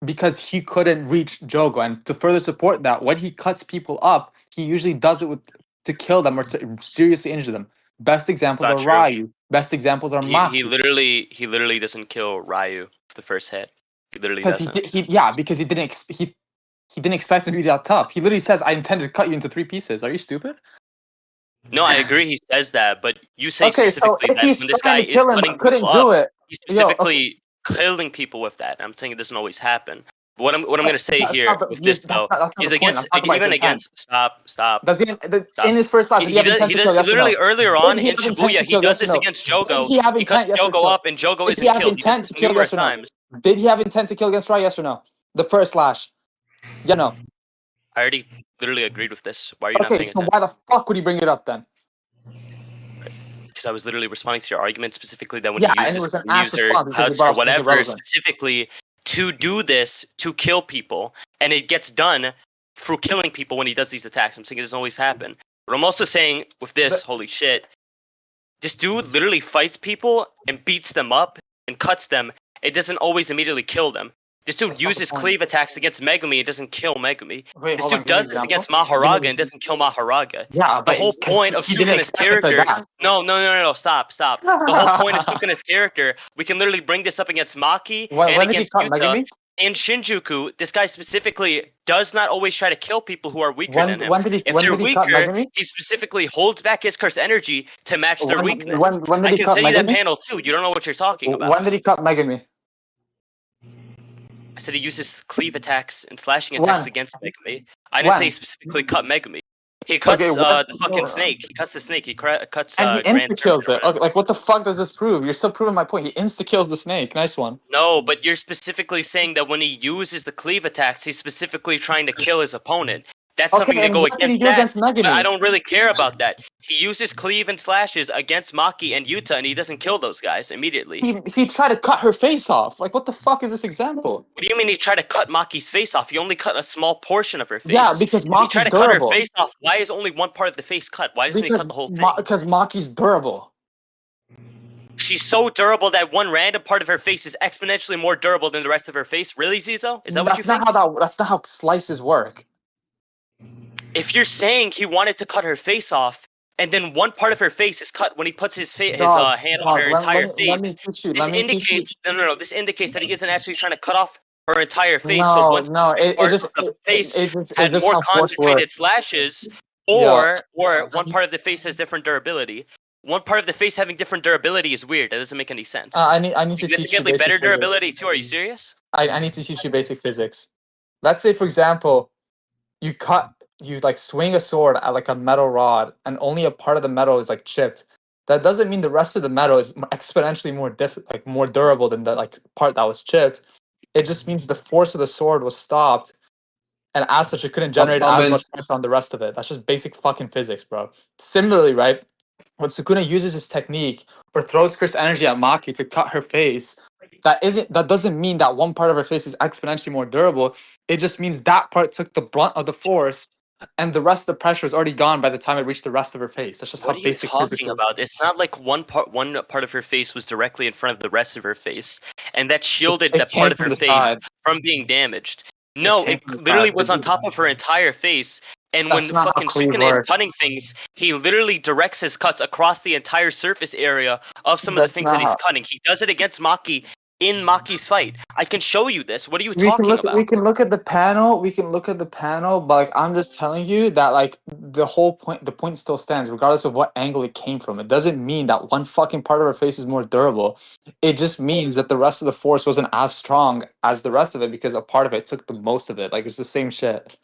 because he couldn't reach Jogo. And to further support that, when he cuts people up, he usually does it to kill them or to seriously injure them. Best examples not are true. Ryu. Best examples are He Maki. literally doesn't kill Ryu with the first hit. He literally Because doesn't. because he didn't he didn't expect to be that tough. He literally says, "I intended to cut you into 3 pieces." Are you stupid? No, I agree. He says that, but you say Okay, so specifically if that he's when this trying guy to is kill him cutting but couldn't people up, do it, he's yo, okay. specifically killing people with that. I'm saying it doesn't always happen. What I'm gonna say here with this though that's not is the point. against I'm talking about his even intent. against stop. Does he Stop. in his first slash? Did he have intent to kill? Yes or no? Literally earlier Did on he in have intent Shibuya, to he kill? does Yes or this no? against Did Jogo. he have He cuts intent? Yes or Jogo no? up, and Jogo Did he isn't have killed. He does intent this to kill? numerous Yes or no? times. Did he have intent to kill against Rai? Yes or no? The first slash. Yeah, no. I already literally agreed with this. Why are you not Okay, paying so attention? why the fuck would he bring it up then? Because I was literally responding to your argument specifically that when Yeah, he and it uses was an ass cleaves or response because he cuts brought or up something whatever irrelevant. specifically to do this to kill people, and it gets done through killing people when he does these attacks. I'm saying it doesn't always happen. But I'm also saying with this, holy shit, this dude literally fights people and beats them up and cuts them. It doesn't always immediately kill them. This dude That's not the uses point. cleave attacks against Megumi. It doesn't kill Megumi. Wait, This hold on. dude Give me an does this example. against Give me Maharaga an and doesn't kill Maharaga. Yeah, The but whole point of he didn't Sukuna's expect it to character. die. No. Stop. The whole point of Sukuna's character, we can literally bring this up against Maki and When did he against cut Yuta. Megumi? In Shinjuku, this guy specifically does not always try to kill people who are weaker than him. When did he If when they're did he cut weaker, Megumi? he specifically holds back his curse energy to match their weakness. When did I he can cut send you that Megumi? panel too. You don't know what you're talking about. When did he cut Megumi? I said he uses cleave attacks and slashing attacks When? against Megumi. I didn't say he When? specifically cut Megumi. He cuts Okay, the fucking snake. He cuts the snake. He cuts and he Grand insta Serpent kills or it. whatever. Okay, like what the fuck does this prove? You're still proving my point. He insta kills the snake. Nice one. No, but you're specifically saying that when he uses the cleave attacks, he's specifically trying to kill his opponent. That's something Okay, to and go what did he against do that. against But I Megumi? don't really care about that. He uses cleave and slashes against Maki and Yuta, and he doesn't kill those guys immediately. He tried to cut her face off. Like what the fuck is this example? What do you mean he tried to cut Maki's face off? He only cut a small portion of her face. Yeah, because If he tried Maki's to cut her durable. face off, why is only one part of the face cut? Why doesn't he cut the whole thing? Because Maki's durable. She's so durable that one random part of her face is exponentially more durable than the rest of her face. Really, Zizo? Is that what you think? That's not how slices work. If you're saying he wanted to cut her face off, and then one part of her face is cut when he puts his hand on her entire face, Let me teach you. this Let me teach you. indicates no. This indicates that he isn't actually trying to cut off her entire face. No, So once no, the it part just of the it face it had just more how force concentrated works. slashes, Yeah. or one part of the face has different durability. One part of the face having different durability is weird. That doesn't make any sense. I need to teach you Significantly basic better physics. durability too. Are you serious? I need to teach you basic physics. Let's say, for example, you like swing a sword at like a metal rod, and only a part of the metal is like chipped. That doesn't mean the rest of the metal is exponentially more durable than the like part that was chipped. It just means the force of the sword was stopped, and as such, it couldn't generate as much pressure on the rest of it. That's just basic fucking physics, bro. Similarly, right? When Sukuna uses his technique or throws Chris energy at Maki to cut her face, that doesn't mean that one part of her face is exponentially more durable. It just means that part took the brunt of the force, and the rest of the pressure is already gone by the time it reached the rest of her face. That's just What how are you basic physics talking works. about? It's not like one part of her face was directly in front of the rest of her face, and that shielded It that came part of from her the face side. from being damaged. No, came it from the literally side. was on top of her entire face. And when That's not how fucking cleave Sukuna is works. cutting things, he literally directs his cuts across the entire surface area of some of the That's things that not he's how. cutting. He does it against Maki in Maki's fight. I can show you this. What are you We can talking look. about? We can look at the panel. We can look at the panel, but like I'm just telling you that like the whole point, the point still stands, regardless of what angle it came from. It doesn't mean that one fucking part of her face is more durable. It just means that the rest of the force wasn't as strong as the rest of it because a part of it took the most of it. Like it's the same shit.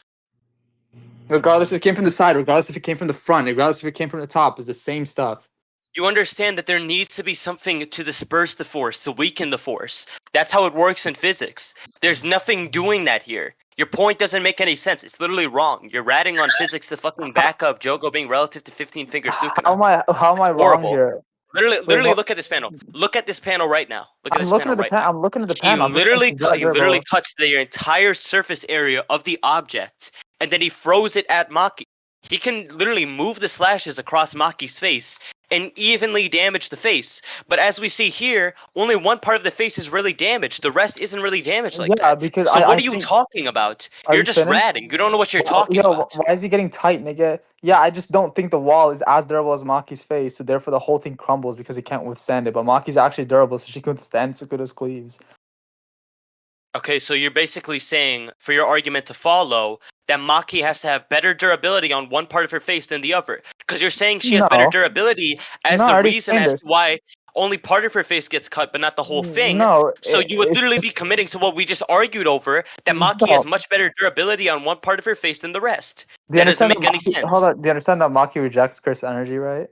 Regardless if it came from the side, regardless if it came from the front, regardless if it came from the top, it's the same stuff. You understand that there needs to be something to disperse the force, to weaken the force. That's how it works in physics. There's nothing doing that here. Your point doesn't make any sense. It's literally wrong. You're ratting on physics to fucking back up Jogo being relative to 15 finger Sukuna. How am I wrong Horrible. here? Literally look at this panel. Look at this panel right now. Look at I'm this looking panel at the right pan. now. I'm looking at the He panel. I'm just saying literally she's not he literally durable. cuts the entire surface area of the object, and then he throws it at Maki. He can literally move the slashes across Maki's face and evenly damage the face. But as we see here, only one part of the face is really damaged. The rest isn't really damaged like Yeah, that. because So I what are you think. talking about? Are You're you just finished? ratting. You don't know what you're talking Yo, about. why is he getting tight, nigga? Yeah, I just don't think the wall is as durable as Maki's face, so therefore the whole thing crumbles because he can't withstand it. But Maki's actually durable, so she can withstand Sukuda's cleaves. Okay, so you're basically saying, for your argument to follow, that Maki has to have better durability on one part of her face than the other. Because you're saying she has better No. durability as No, I the already reason explained as this. to why only part of her face gets cut, but not the whole thing. No, So you would it's literally be just committing to what we just argued over, that Maki no. has much better durability on one part of her face than the rest. Do you That doesn't understand that make any Maki? Hold sense. on. Do you understand that Maki rejects curse energy, right?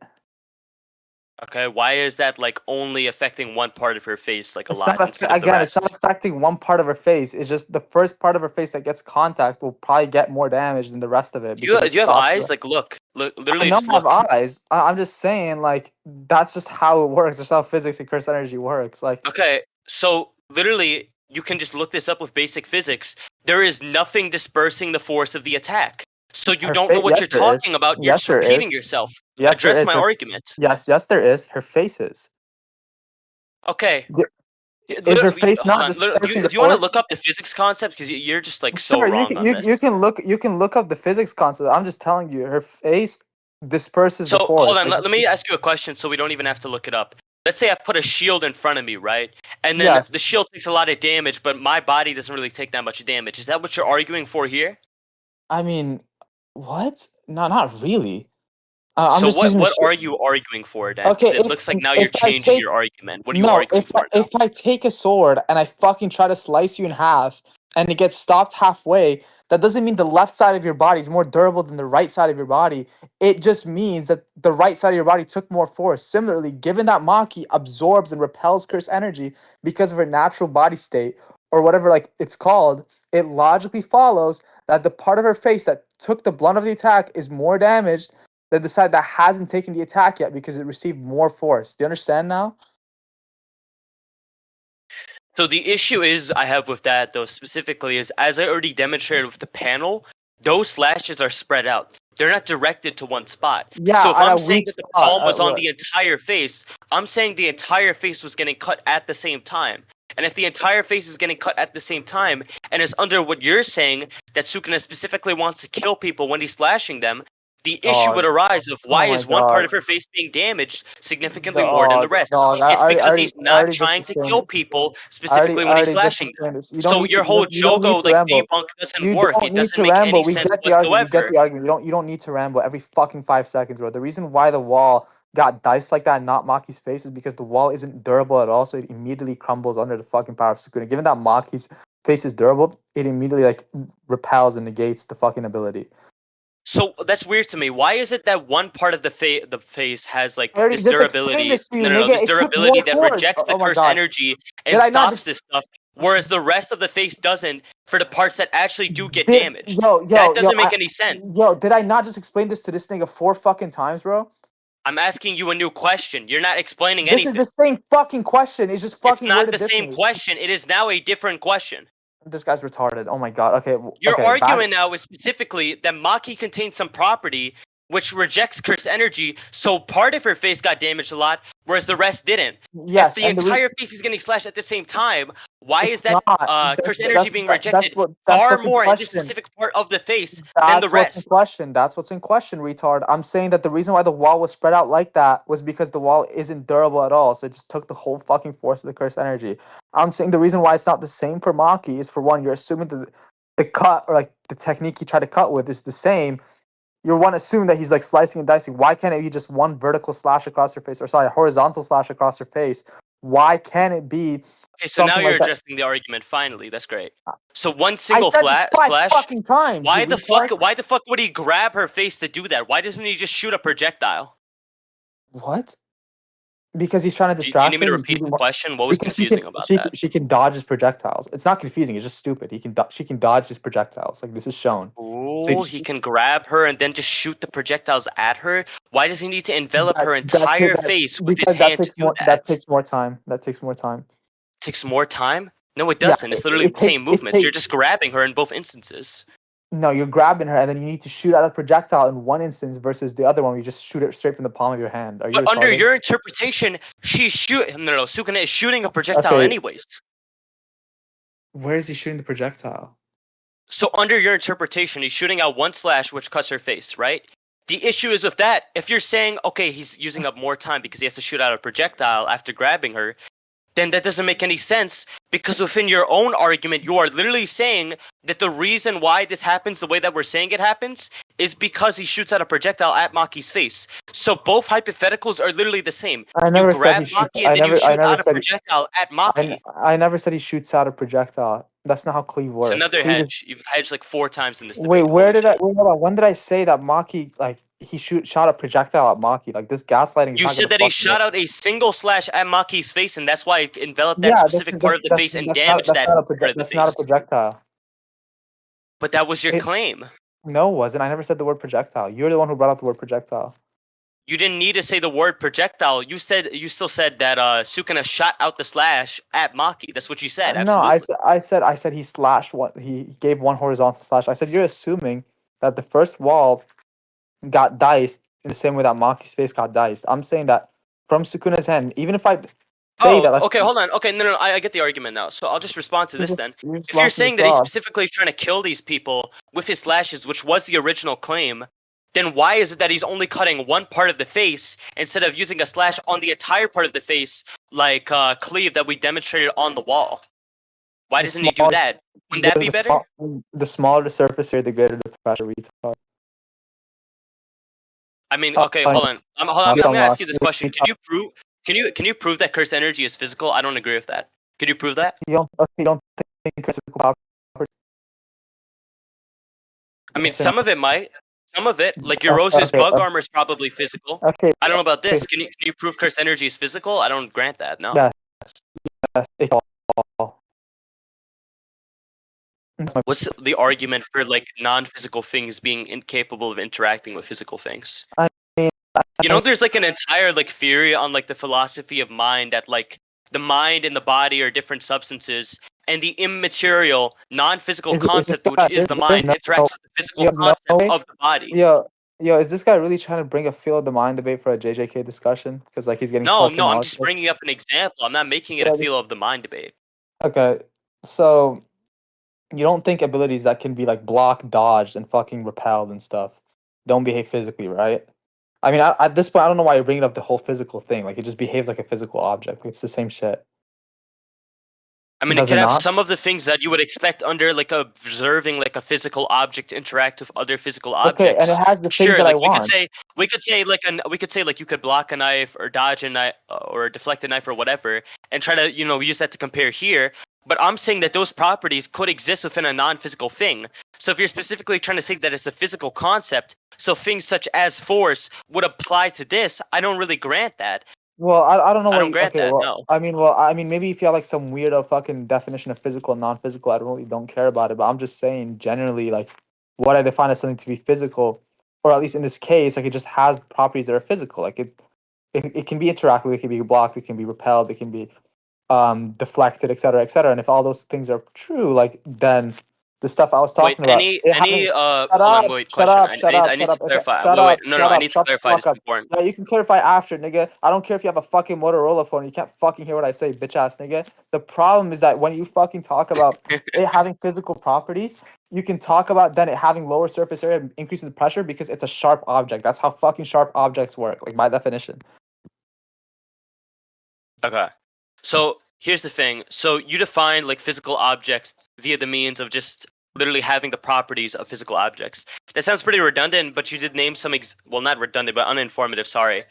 Okay, why is that like only affecting one part of her face like a It's not lot instead of the again. It's not rest? affecting one part of her face. It's just the first part of her face that gets contact will probably get more damage than the rest of it Do you because it do you have stops. eyes? Like look, I literally know just I have look. eyes. I'm just saying, like, that's just how it works. That's how physics and curse energy works. Like, Okay, so literally you can just look this up with basic physics. There is nothing dispersing the force of the attack. So you don't know what yes, you're there talking is. about. You're Yes, just there repeating is. yourself. Yes, there Address is. my argument. Yes, there is. Her face is. Okay. Is her face Hold not on. Do dispersing you, the do you want to force? look up the physics concepts? Because you're just like so Sure, wrong on this. you can look up the physics concept. I'm just telling you, her face disperses the So force. hold on. Like, Let me ask you a question so we don't even have to look it up. Let's say I put a shield in front of me, right? And then yes, the shield takes a lot of damage, but my body doesn't really take that much damage. Is that what you're arguing for here? I mean, what? No, not really. I'm So just using the what shield. are you arguing for then? Because Okay, it looks like now you're if I changing take your argument. What are you no, arguing for now? if I take a sword and I fucking try to slice you in half and it gets stopped halfway, that doesn't mean the left side of your body is more durable than the right side of your body. It just means that the right side of your body took more force. Similarly, given that Maki absorbs and repels curse energy because of her natural body state or whatever like it's called, it logically follows that the part of her face that took the blunt of the attack is more damaged than the side that hasn't taken the attack yet because it received more force. Do you understand now? So the issue is I have with that though specifically is, as I already demonstrated with the panel, those slashes are spread out. They're not directed to one spot. Yeah, So if at a I'm saying weak that the spot. palm was on the entire face, I'm saying the entire face was getting cut at the same time. And if the entire face is getting cut at the same time, and is under what you're saying, that Sukuna specifically wants to kill people when he's slashing them, the issue would Dog. arise of Oh why my is one part god. of her face being damaged significantly more than the Dog, rest? dog. It's because he's I not already just trying to explained kill it. people specifically I when he's already just slashing them. explained this. So your whole You don't need Jogo to like ramble. debunk doesn't You work. don't It need doesn't to make any ramble. We sense get the argument. We get whatsoever. the argument. You don't need to ramble every fucking 5 seconds, bro. The reason why the wall got diced like that and not Maki's face is because the wall isn't durable at all, so it immediately crumbles under the fucking power of Sukuna. Given that Maki's face is durable, it immediately like repels and negates the fucking ability. So that's weird to me. Why is it that one part of the face has I like already this just explained durability? this to you, No, nigga. this It took more durability that force. rejects the Oh my cursed god. energy Did and I not stops just this stuff, whereas the rest of the face doesn't for the parts that actually do get did damaged? That yo doesn't make any sense. did I not just explain this to this nigga 4 fucking times, bro? I'm asking you a new question. You're not explaining This is anything. the same fucking question. It's just It's fucking not worded the same differently. question. It is now a different question. This guy's retarded. Oh my god. Okay, Your okay, back. argument now is specifically that Maki contains some property which rejects cursed energy, so part of her face got damaged a lot, whereas the rest didn't. If Yes, the entire face is getting slashed at the same time, why is it's that not. cursed energy being rejected That's far what's in more in this question. specific part of the face than the That's what's in rest? question. That's what's in question, retard. I'm saying that the reason why the wall was spread out like that was because the wall isn't durable at all. So it just took the whole fucking force of the cursed energy. I'm saying the reason why it's not the same for Maki is for one, you're assuming that the cut or like the technique he tried to cut with is the same. You're one assuming that he's like slicing and dicing. Why can't it be just one vertical slash across her face, or sorry, horizontal slash across her face? Why can't it be Okay, so now something you're like that? addressing the argument finally. That's great. So one I single said this five slash. fucking times. You Why the fuck? retard. Why the fuck would he grab her face to do that? Why doesn't he just shoot a projectile? What? Because he's trying to Do you distract need me her. to He's repeat using the more question? What was because confusing about that? she can dodge his projectiles. It's not confusing. It's just stupid. She can dodge his projectiles. Like this is shown. So Oh, he can grab her and then just shoot the projectiles at her? Why does he need to envelop her that's it. entire face with his Because that hand to takes do more. that? That takes more time. That takes more time. Takes more time? No, it Yeah, doesn't. It's literally the same it movements. You're takes. just grabbing her in both instances. No, you're grabbing her, and then you need to shoot out a projectile in one instance versus the other one. Where you just shoot it straight from the palm of your hand. Are you But under retarded? your interpretation, she's shooting. No, Sukuna is shooting a projectile Okay, anyways. where is he shooting the projectile? So under your interpretation, he's shooting out one slash which cuts her face, right? The issue is with that, if you're saying, okay, he's using up more time because he has to shoot out a projectile after grabbing her, then that doesn't make any sense because within your own argument, you are literally saying that the reason why this happens the way that we're saying it happens is because he shoots out a projectile at Maki's face. So both hypotheticals are literally the same. I You never said grab he shoots. Maki and then you I shoot never out a said. projectile at Maki. I never said he shoots out a projectile. That's not how cleave It's works. another Cleave is. hedge. You've hedged like 4 times in this Wait, debate. where Holy did I? shit. Wait, hold on. When did I say that Maki like he shot a projectile at Maki? Like this gaslighting is You not said gonna that he fucking shot work. out a single slash at Maki's face, and that's why it enveloped that Yeah, specific part of the face and damaged that part of the that's not a face. projectile. But that was your It claim. no, it wasn't. I never said the word projectile. You're the one who brought up the word projectile. You didn't need to say the word projectile. You still said that Sukuna shot out the slash at Maki. That's what you said. No, Absolutely. I said he slashed one. He gave one horizontal slash. I said you're assuming that the first wall got diced in the same way that Maki's face got diced. I'm saying that from Sukuna's hand, even if I say that, Oh, okay, hold on. Okay, no, I get the argument now. So I'll just respond to this then. you're just If you're lost in the saying that he's sauce. specifically trying to kill these people with his slashes, which was the original claim, then why is it that he's only cutting one part of the face instead of using a slash on the entire part of the face, like cleave that we demonstrated on the wall? Why The doesn't he do smallest- that? Wouldn't that be better? The smaller the surface area, the greater the pressure. Retard. I mean, Oh, okay, hold on. I'm gonna ask you this question. You Can you prove that cursed energy is physical? I don't agree with that. Can you prove that? don't think physical properties. I mean, Yes or some no? of it might. Some of it, like your Rose's Okay, bug armor, is probably physical. okay. I don't know about Okay. this. Can you prove cursed energy is physical? I don't grant that. No. Yes. Yes. It's all. That's my What's the argument for like non-physical things being incapable of interacting with physical things? I mean, You know, there's like an entire like theory on like the philosophy of mind that like the mind and the body are different substances, and the immaterial, non-physical is this concept, which guy? is the mind, No, interacts with the physical yo, no concept way. of the body. Yo, is this guy really trying to bring a feel of the mind debate for a JJK discussion? Because like he's getting No, fucking no, I'm just knowledge. bringing up an example. I'm not making it a Yeah, feel of the mind debate. okay, so you don't think abilities that can be like blocked, dodged, and fucking repelled and stuff don't behave physically, right? I mean, at this point, I don't know why you're bringing up the whole physical thing. Like, it just behaves like a physical object. It's the same shit. I mean, it Does could it have not? some of the things that you would expect under like observing like a physical object interact with other physical Okay, and objects. it has the things Sure, that I like want. we could say like you could block a knife or dodge a knife or deflect a knife or whatever, and try to use that to compare here. But I'm saying that those properties could exist within a non-physical thing. So if you're specifically trying to say that it's a physical concept, so things such as force would apply to this, I don't really grant that. Well, I don't know I what don't you. grant Okay, that. well, No. I mean, maybe if you have like some weirdo fucking definition of physical and non-physical, I really don't care about it. But I'm just saying, generally, like, what I define as something to be physical, or at least in this case, like, it just has properties that are physical. Like, it can be interactive, it can be blocked, it can be repelled, it can be deflected, etc., etc. And if all those things are true, like, then the stuff I was Wait, talking about, it having hold on, wait, question. I need shut to up, okay, clarify. shut Wait, up, no, shut I up, need to shut the clarify. fuck This is up. important. Yeah, you can clarify after, nigga. I don't care if you have a fucking Motorola phone. You can't fucking hear what I say, bitch ass nigga. The problem is that when you fucking talk about it having physical properties, you can talk about then it having lower surface area, increases the pressure because it's a sharp object. That's how fucking sharp objects work, like by definition. Okay. So here's the thing. So you define like physical objects via the means of just literally having the properties of physical objects. That sounds pretty redundant, but you did name some well, not redundant, but uninformative, sorry.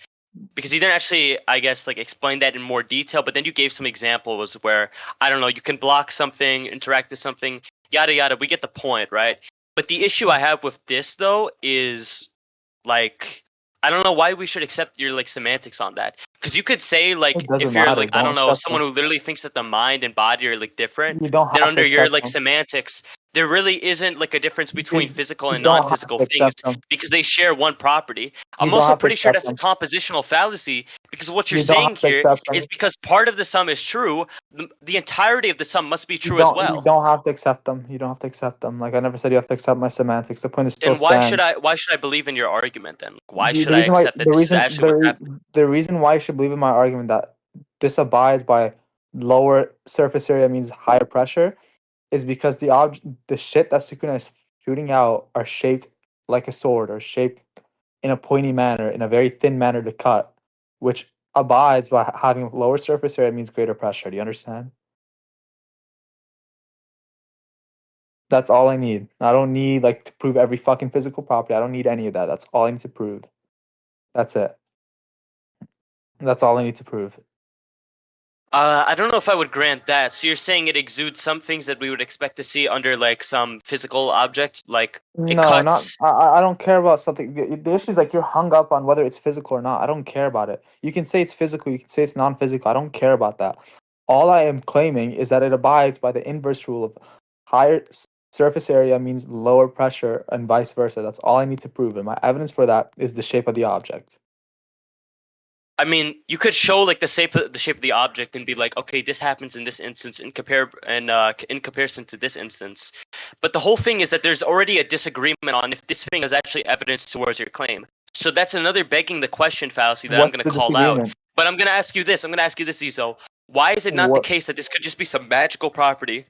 Because you didn't actually, I guess, like explain that in more detail, but then you gave some examples where, I don't know, you can block something, interact with something, yada yada. We get the point, right? But the issue I have with this though is like I don't know why we should accept your like semantics on that. Because you could say like It doesn't if you're matter. like I Don't don't know accept someone them. who literally thinks that the mind and body are like different, You don't then have to under your accept like them. semantics, there really isn't like a difference between physical You and don't have non-physical to things accept them. because they share one property. You I'm don't also have to pretty sure accept that's a them. compositional fallacy because what you're You don't saying have to here accept is them. because part of the sum is true, the entirety of the sum must be true as You well. don't have to accept them. You don't have to accept them. Like I never said you have to accept my semantics. The point is still Then stands. why should I believe in your argument then? Why The, should the I reason why accept that this is actually what's happening? the reason why you should believe in my argument that this abides by lower surface area means higher pressure is because the shit that Sukuna is shooting out are shaped like a sword or shaped in a pointy manner, in a very thin manner to cut, which abides by having lower surface area means greater pressure. Do you understand? That's all I need. I don't need like to prove every fucking physical property. I don't need any of that. That's all I need to prove. That's it. That's all I need to prove. I don't know if I would grant that. So you're saying it exudes some things that we would expect to see under like some physical object, like it No, not cuts. I don't care about something. The issue is like you're hung up on whether it's physical or not. I don't care about it. You can say it's physical, you can say it's non-physical. I don't care about that. All I am claiming is that it abides by the inverse rule of higher surface area means lower pressure and vice versa. That's all I need to prove. And my evidence for that is the shape of the object. I mean, you could show like the shape of the object and be like, okay, this happens in this instance in comparison to this instance. But the whole thing is that there's already a disagreement on if this thing is actually evidence towards your claim. So that's another begging the question fallacy that I'm What's going the to call out. disagreement? But I'm going to ask you this. I'm going to ask you this, Zizou. Why is it not the What? case that this could just be some magical property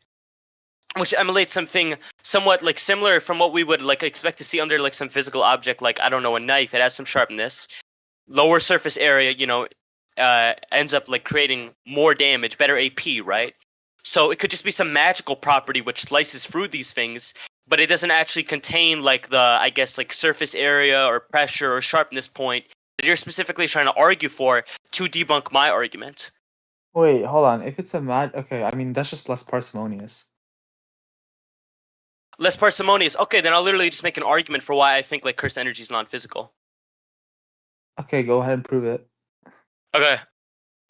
which emulates something somewhat like similar from what we would like expect to see under like some physical object, like I don't know, a knife? It has some sharpness, lower surface area, ends up like creating more damage, better AP, right? So it could just be some magical property which slices through these things, but it doesn't actually contain like the, I guess, like surface area or pressure or sharpness point that you're specifically trying to argue for to debunk my argument. Wait, hold on. If it's a okay, I mean that's just less parsimonious. Less parsimonious. Okay, then I'll literally just make an argument for why I think like cursed energy is non-physical. Okay, go ahead and prove it. Okay.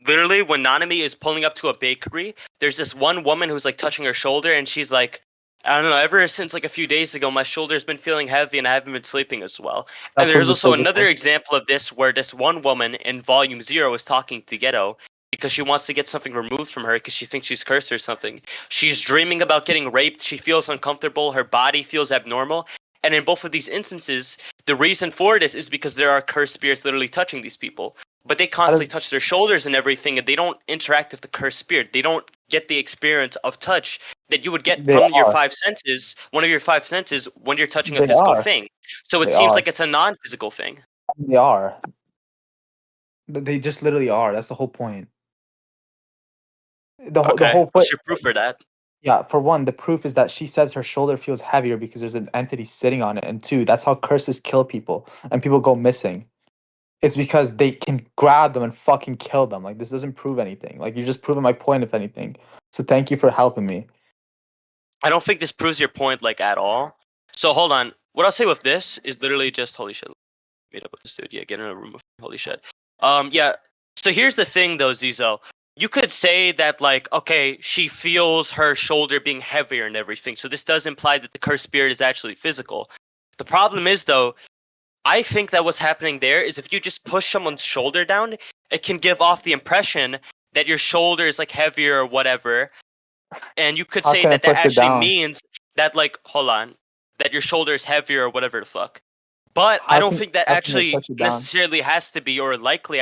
Literally, when Nanami is pulling up to a bakery, there's this one woman who's like touching her shoulder, and she's like, I don't know, ever since like a few days ago, my shoulder's been feeling heavy and I haven't been sleeping as well. That And there's proves it's also another physical. example of this where this one woman in Volume 0 is talking to Ghetto because she wants to get something removed from her because she thinks she's cursed or something. She's dreaming about getting raped. She feels uncomfortable. Her body feels abnormal. And in both of these instances, the reason for this is because there are cursed spirits literally touching these people. But they constantly touch their shoulders and everything, and they don't interact with the cursed spirit. They don't get the experience of touch that you would get They from your are. five senses, one of your five senses, when you're touching a They physical are. thing. So it They seems are. like it's a non-physical thing. They are. They just literally are. That's the whole point. The Okay, whole point. what's your proof for that? Yeah, for one, the proof is that she says her shoulder feels heavier because there's an entity sitting on it, and two, that's how curses kill people and people go missing. It's because they can grab them and fucking kill them. Like this doesn't prove anything. Like you're just proving my point, if anything. So thank you for helping me. I don't think this proves your point like at all. So hold on. What I'll say with this is literally just holy shit. Meet up with this dude. Yeah, get in a room with holy shit. Yeah. So here's the thing though, Zizou. You could say that like, okay, she feels her shoulder being heavier and everything. So this does imply that the cursed spirit is actually physical. The problem is though, I think that what's happening there is if you just push someone's shoulder down, it can give off the impression that your shoulder is like heavier or whatever. And you could How say can I that that push it actually down? means that like, hold on, that your shoulder is heavier or whatever the fuck. But I How don't can think that how can I actually push it down? necessarily has to be or likely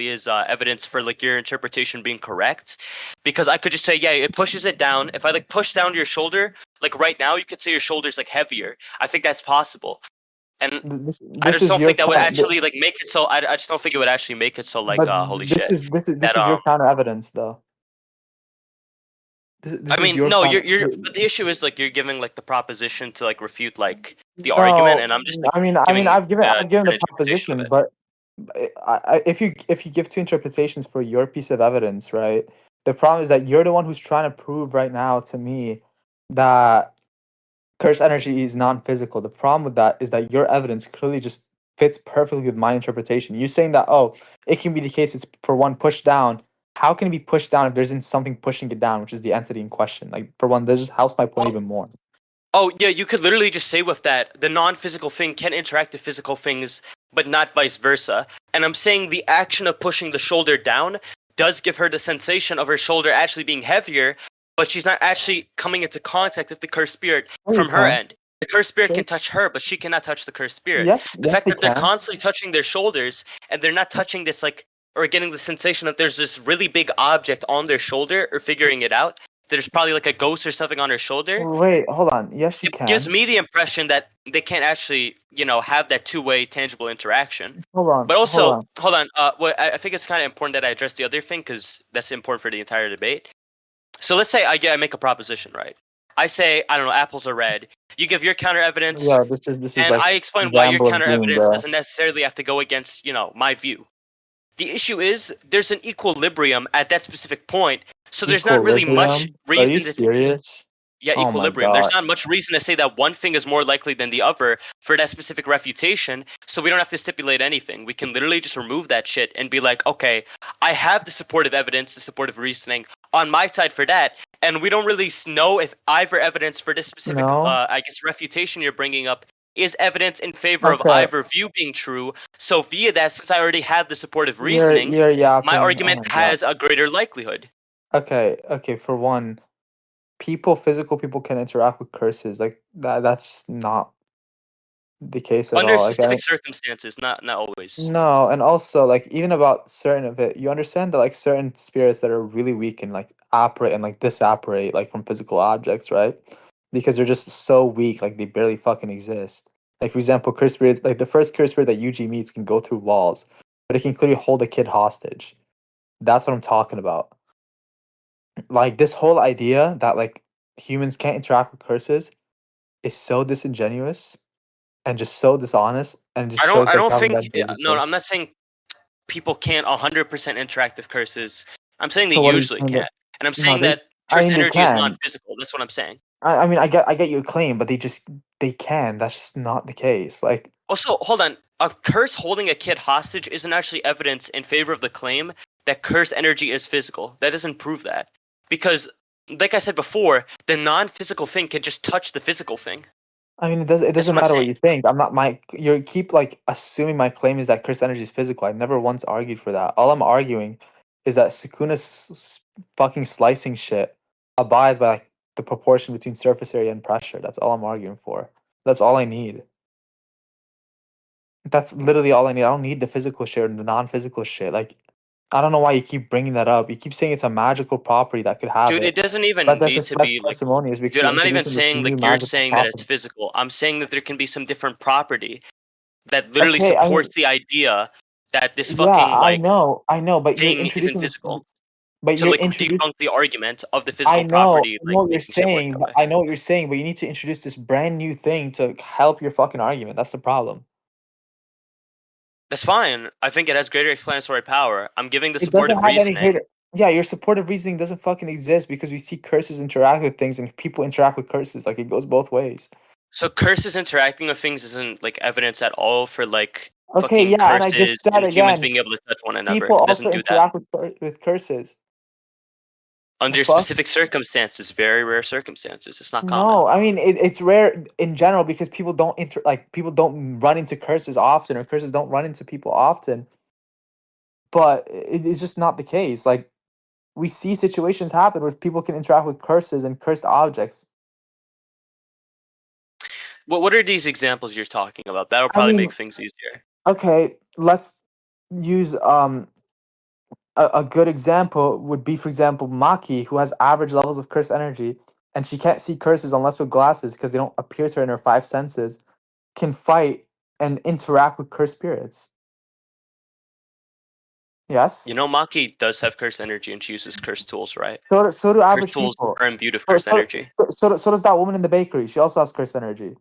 is evidence for like your interpretation being correct, because I could just say yeah, it pushes it down. If I like push down your shoulder, like right now, you could say your shoulder's like heavier. I think that's possible, and This I this just is don't your think that would counter. actually like make it so. I just don't think it would actually make it so like But holy shit this that is your counter evidence though. This I is mean, your no, counter. but the issue is like you're giving like the proposition to like refute like the argument, No, and I'm just like I mean, giving a I've given the different interpretation of proposition, it. but if you give two interpretations for your piece of evidence, right? The problem is that you're the one who's trying to prove right now to me that cursed energy is non-physical. The problem with that is that your evidence clearly just fits perfectly with my interpretation. You're saying that it can be the case it's for one pushed down. How can it be pushed down if there isn't something pushing it down, which is the entity in question? Like for one, this just helps my point Well, even more. oh yeah, you could literally just say with that the non-physical thing can interact with physical things, but not vice versa. And I'm saying the action of pushing the shoulder down does give her the sensation of her shoulder actually being heavier, but she's not actually coming into contact with the cursed spirit Sure you from her can. end. The cursed spirit Sure. can touch her, but she cannot touch the cursed spirit. Yes, The yes, fact they that they're can. constantly touching their shoulders and they're not touching this like or getting the sensation that there's this really big object on their shoulder or figuring it out, that there's probably like a ghost or something on her shoulder. Wait, hold on. Yes, she It gives can. me the impression that they can't actually, have that two-way tangible interaction. Hold on. But Hold also, on. hold on. I think it's kind of important that I address the other thing because that's important for the entire debate. So let's say I make a proposition, right? I say, I don't know, apples are red. You give your counter evidence, Yeah, this is and like I explain why your gamble of counter doom, evidence bro. doesn't necessarily have to go against, my view. The issue is there's an equilibrium at that specific point, so there's not really much Equilibrium? Are you reason to. serious? Yeah, Oh my equilibrium. There's god. not much reason to say that one thing is more likely than the other for that specific refutation, so we don't have to stipulate anything. We can literally just remove that shit and be like, okay, I have the supportive evidence, the supportive reasoning on my side for that, and we don't really know if either evidence for this specific, No? I guess, refutation you're bringing up is evidence in favor of Okay. either view being true. So via that, since I already have the supportive You're reasoning, you're my yapping. Oh argument my god. has a greater likelihood. Okay, for one, physical people can interact with curses. Like that's not the case at Under all. Like specific circumstances, not always. no, and also like even about certain of it, you understand that like certain spirits that are really weak and like operate and like disapparate like from physical objects, right? Because they're just so weak, like they barely fucking exist. Like for example, curse spirits, like the first curse spirit that UG meets can go through walls, but it can clearly hold a kid hostage. That's what I'm talking about. Like this whole idea that like humans can't interact with curses is so disingenuous and just so dishonest and just shows I like don't you haven't think been no, biblical. I'm not saying people can't 100% interact with curses. I'm saying they So what are you usually saying that can't. And I'm no saying they that I cursed mean they energy is can. non-physical. That's what I'm saying. I mean I get your claim, but they can. That's just not the case. Like Also, hold on. A curse holding a kid hostage isn't actually evidence in favor of the claim that cursed energy is physical. That doesn't prove that. Because like I said before, the non-physical thing can just touch the physical thing. I mean it That's doesn't what I'm matter what saying. you think. I'm not my you keep like assuming my claim is that cursed energy is physical. I never once argued for that. All I'm arguing is that Sukuna's fucking slicing shit abides by like the proportion between surface area and pressure. That's all I'm arguing for. That's all I need. That's literally all I need. I don't need the physical shit or the non-physical shit. Like, I don't know why you keep bringing that up. You keep saying it's a magical property that could have Dude, it it, doesn't but even need to that's be like. parsimonious because Dude, you're I'm not even introducing this saying new like you're magical saying that it's property. physical. I'm saying that there can be some different property that literally Okay, I mean, supports the idea that this yeah, fucking like I know, but you're thing isn't introducing this, physical but to you're like introducing. debunk the argument of the physical I property like know what you're making shit work saying, that but way. I know what you're saying, but you need to introduce this brand new thing to help your fucking argument. That's the problem. That's fine. I think it has greater explanatory power. I'm giving the It doesn't supportive have any reasoning. greater. Yeah, your supportive reasoning doesn't fucking exist because we see curses interact with things and people interact with curses. Like it goes both ways. So curses interacting with things isn't like evidence at all for like Okay, fucking yeah, and I just curses said and humans again, being able to touch one another. people It also doesn't do that. interact with curses. The Under fuck? specific circumstances, very rare circumstances. It's not common. No, I mean it's rare in general because people don't people don't run into curses often or curses don't run into people often. But it is just not the case. Like we see situations happen where people can interact with curses and cursed objects. What are these examples you're talking about? That'll I probably mean, make things easier. okay, let's use a good example would be, for example, Maki, who has average levels of curse energy, and she can't see curses unless with glasses because they don't appear to her in her five senses, can fight and interact with cursed spirits. Yes? You know, Maki does have cursed energy and she uses cursed tools, right? So do Cursed average tools people. are imbued with So, cursed so, energy. so does that woman in the bakery. She also has cursed energy.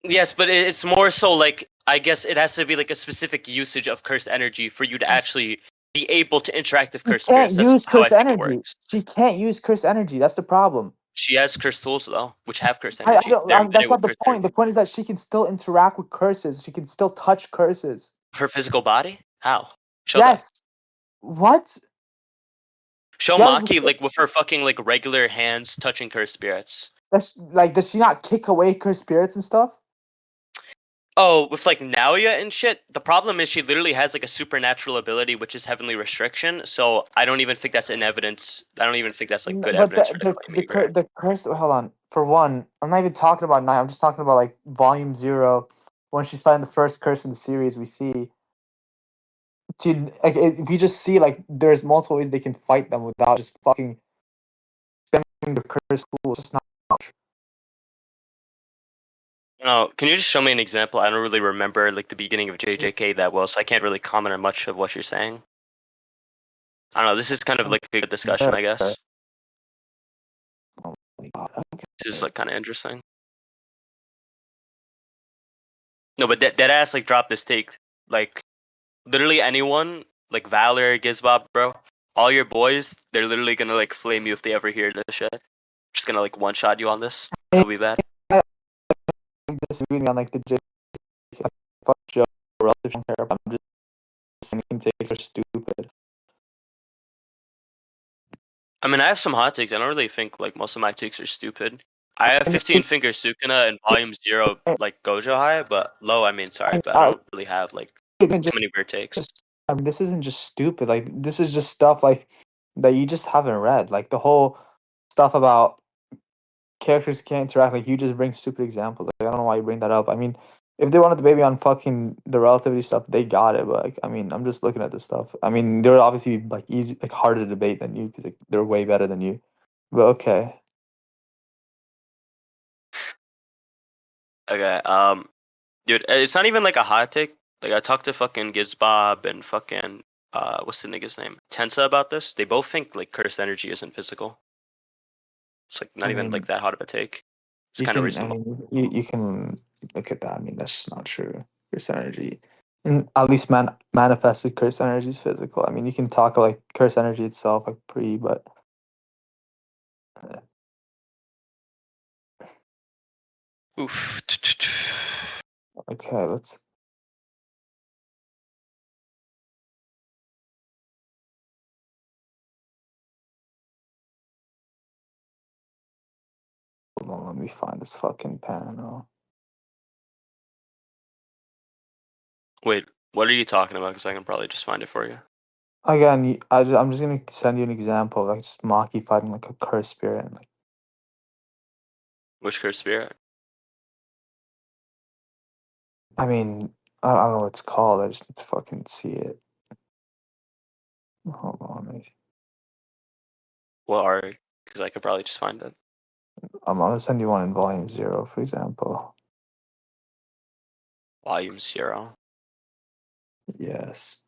Yes, but it's more so like I guess it has to be like a specific usage of cursed energy for you to actually be able to interact with She cursed spirits. can't That's use how I cursed think it energy. works. She can't use cursed energy. That's the problem. She has cursed tools though, which have cursed I energy. don't. They're That's embedded with not the cursed point. The energy. point is that she can still interact with curses. She can still touch curses. Her physical body? How? Show that. Yes. What? Show Yes. Maki like with her fucking like regular hands touching cursed spirits. Like, does she not kick away cursed spirits and stuff? Oh, with like Naoya and shit. The problem is she literally has like a supernatural ability, which is heavenly restriction. So I don't even think that's in evidence. I don't even think that's like good But evidence for the claim either. the curse. Hold on. For one, I'm not even talking about nine. I'm just talking about like volume 0, when she's fighting the first curse in the series. We see. We just see like there's multiple ways they can fight them without just fucking spending the curse tool. It's just not true. No, can you just show me an example? I don't really remember like the beginning of JJK that well, so I can't really comment on much of what you're saying. I don't know. This is kind of like a good discussion, I guess. Oh my god. This is like kind of interesting. No, but dead ass like drop this take. Like literally anyone, like Valor, Gizbob, bro, all your boys, they're literally gonna like flame you if they ever hear this shit. Just gonna like one shot you on this. It'll be bad. Disagree on like the J. Fuck Joe. Or else I don't care. I'm just saying takes are stupid. I mean, I have some hot takes. I don't really think like most of my takes are stupid. I have 15 finger Sukuna and volume 0 like Gojo high, but low. I mean, sorry, but I don't really have like too many weird takes. I mean, this isn't just stupid. Like, this is just stuff like that you just haven't read. Like the whole stuff about characters can't interact. Like you just bring stupid examples. Like, I don't know why you bring that up. I mean, if they wanted to baby on fucking the relativity stuff, they got it. But like, I mean, I'm just looking at this stuff. I mean, they're obviously like easy, like harder to debate than you because like, they're way better than you. But okay. Okay, dude, it's not even like a hot take. Like I talked to fucking Gizbob and fucking what's the nigga's name? Tensa about this. They both think like cursed energy isn't physical. It's like not I even mean, like that hot of a take. It's you kind of can. I reasonable. mean, you can look at that. I mean, that's just not true. Curse energy, at least manifested curse energy is physical. I mean, you can talk like curse energy itself, like pre, but Oof. okay, let's. Hold on, let me find this fucking panel. Wait, what are you talking about? Because I can probably just find it for you. Again, I'm just gonna send you an example of like just Maki fighting like a cursed spirit. And, like, Which cursed spirit? I mean, I don't know what it's called. I just need to fucking see it. Hold on, What are? Because I could probably just find it. I'm gonna send you one in volume 0, for example. Volume 0. Yes.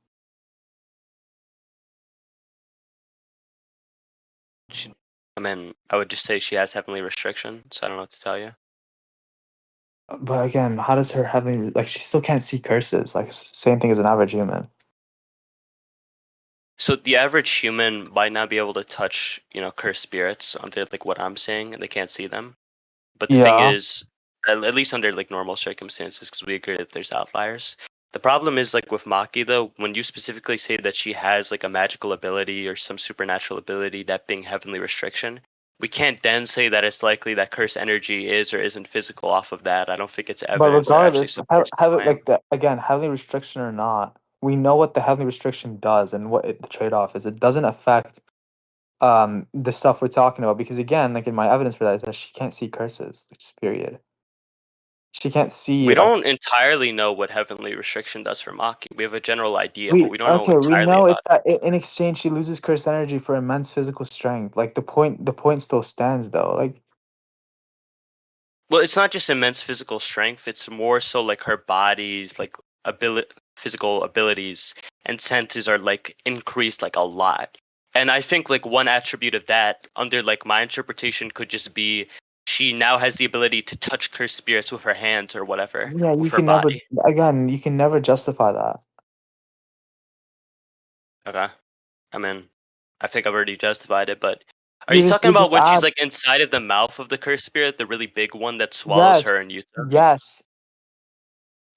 I mean, I would just say she has heavenly restriction, so I don't know what to tell you. But again, how does her having like she still can't see curses? Like same thing as an average human. So the average human might not be able to touch, cursed spirits under like what I'm saying, and they can't see them. But the thing Yeah, is, at least under like normal circumstances, because we agree that there's outliers. The problem is like with Maki though, when you specifically say that she has like a magical ability or some supernatural ability, that being heavenly restriction, we can't then say that it's likely that curse energy is or isn't physical off of that. I don't think it's but evidence that actually regardless, supports the have it claim. like that again, heavenly restriction or not, we know what the heavenly restriction does and what the trade off is. It doesn't affect the stuff we're talking about because again, like in my evidence for that is that she can't see curses. Just period. She can't We see like don't entirely know what heavenly restriction does for Maki. We have a general idea, but we we don't know okay. We entirely know about it's that in exchange she loses cursed energy for immense physical strength. Like the point still stands though. Like Well, it's not just immense physical strength. It's more so like her body's like physical abilities and senses are like increased like a lot. And I think like one attribute of that, under like my interpretation, could just be she now has the ability to touch cursed spirits with her hands or whatever yeah, you with her can never body. again. You can never justify that. Okay, I mean, I think I've already justified it, but are You you just talking you about just when she's add like inside of the mouth of the cursed spirit, the really big one that swallows yes, her and Yuta? yes,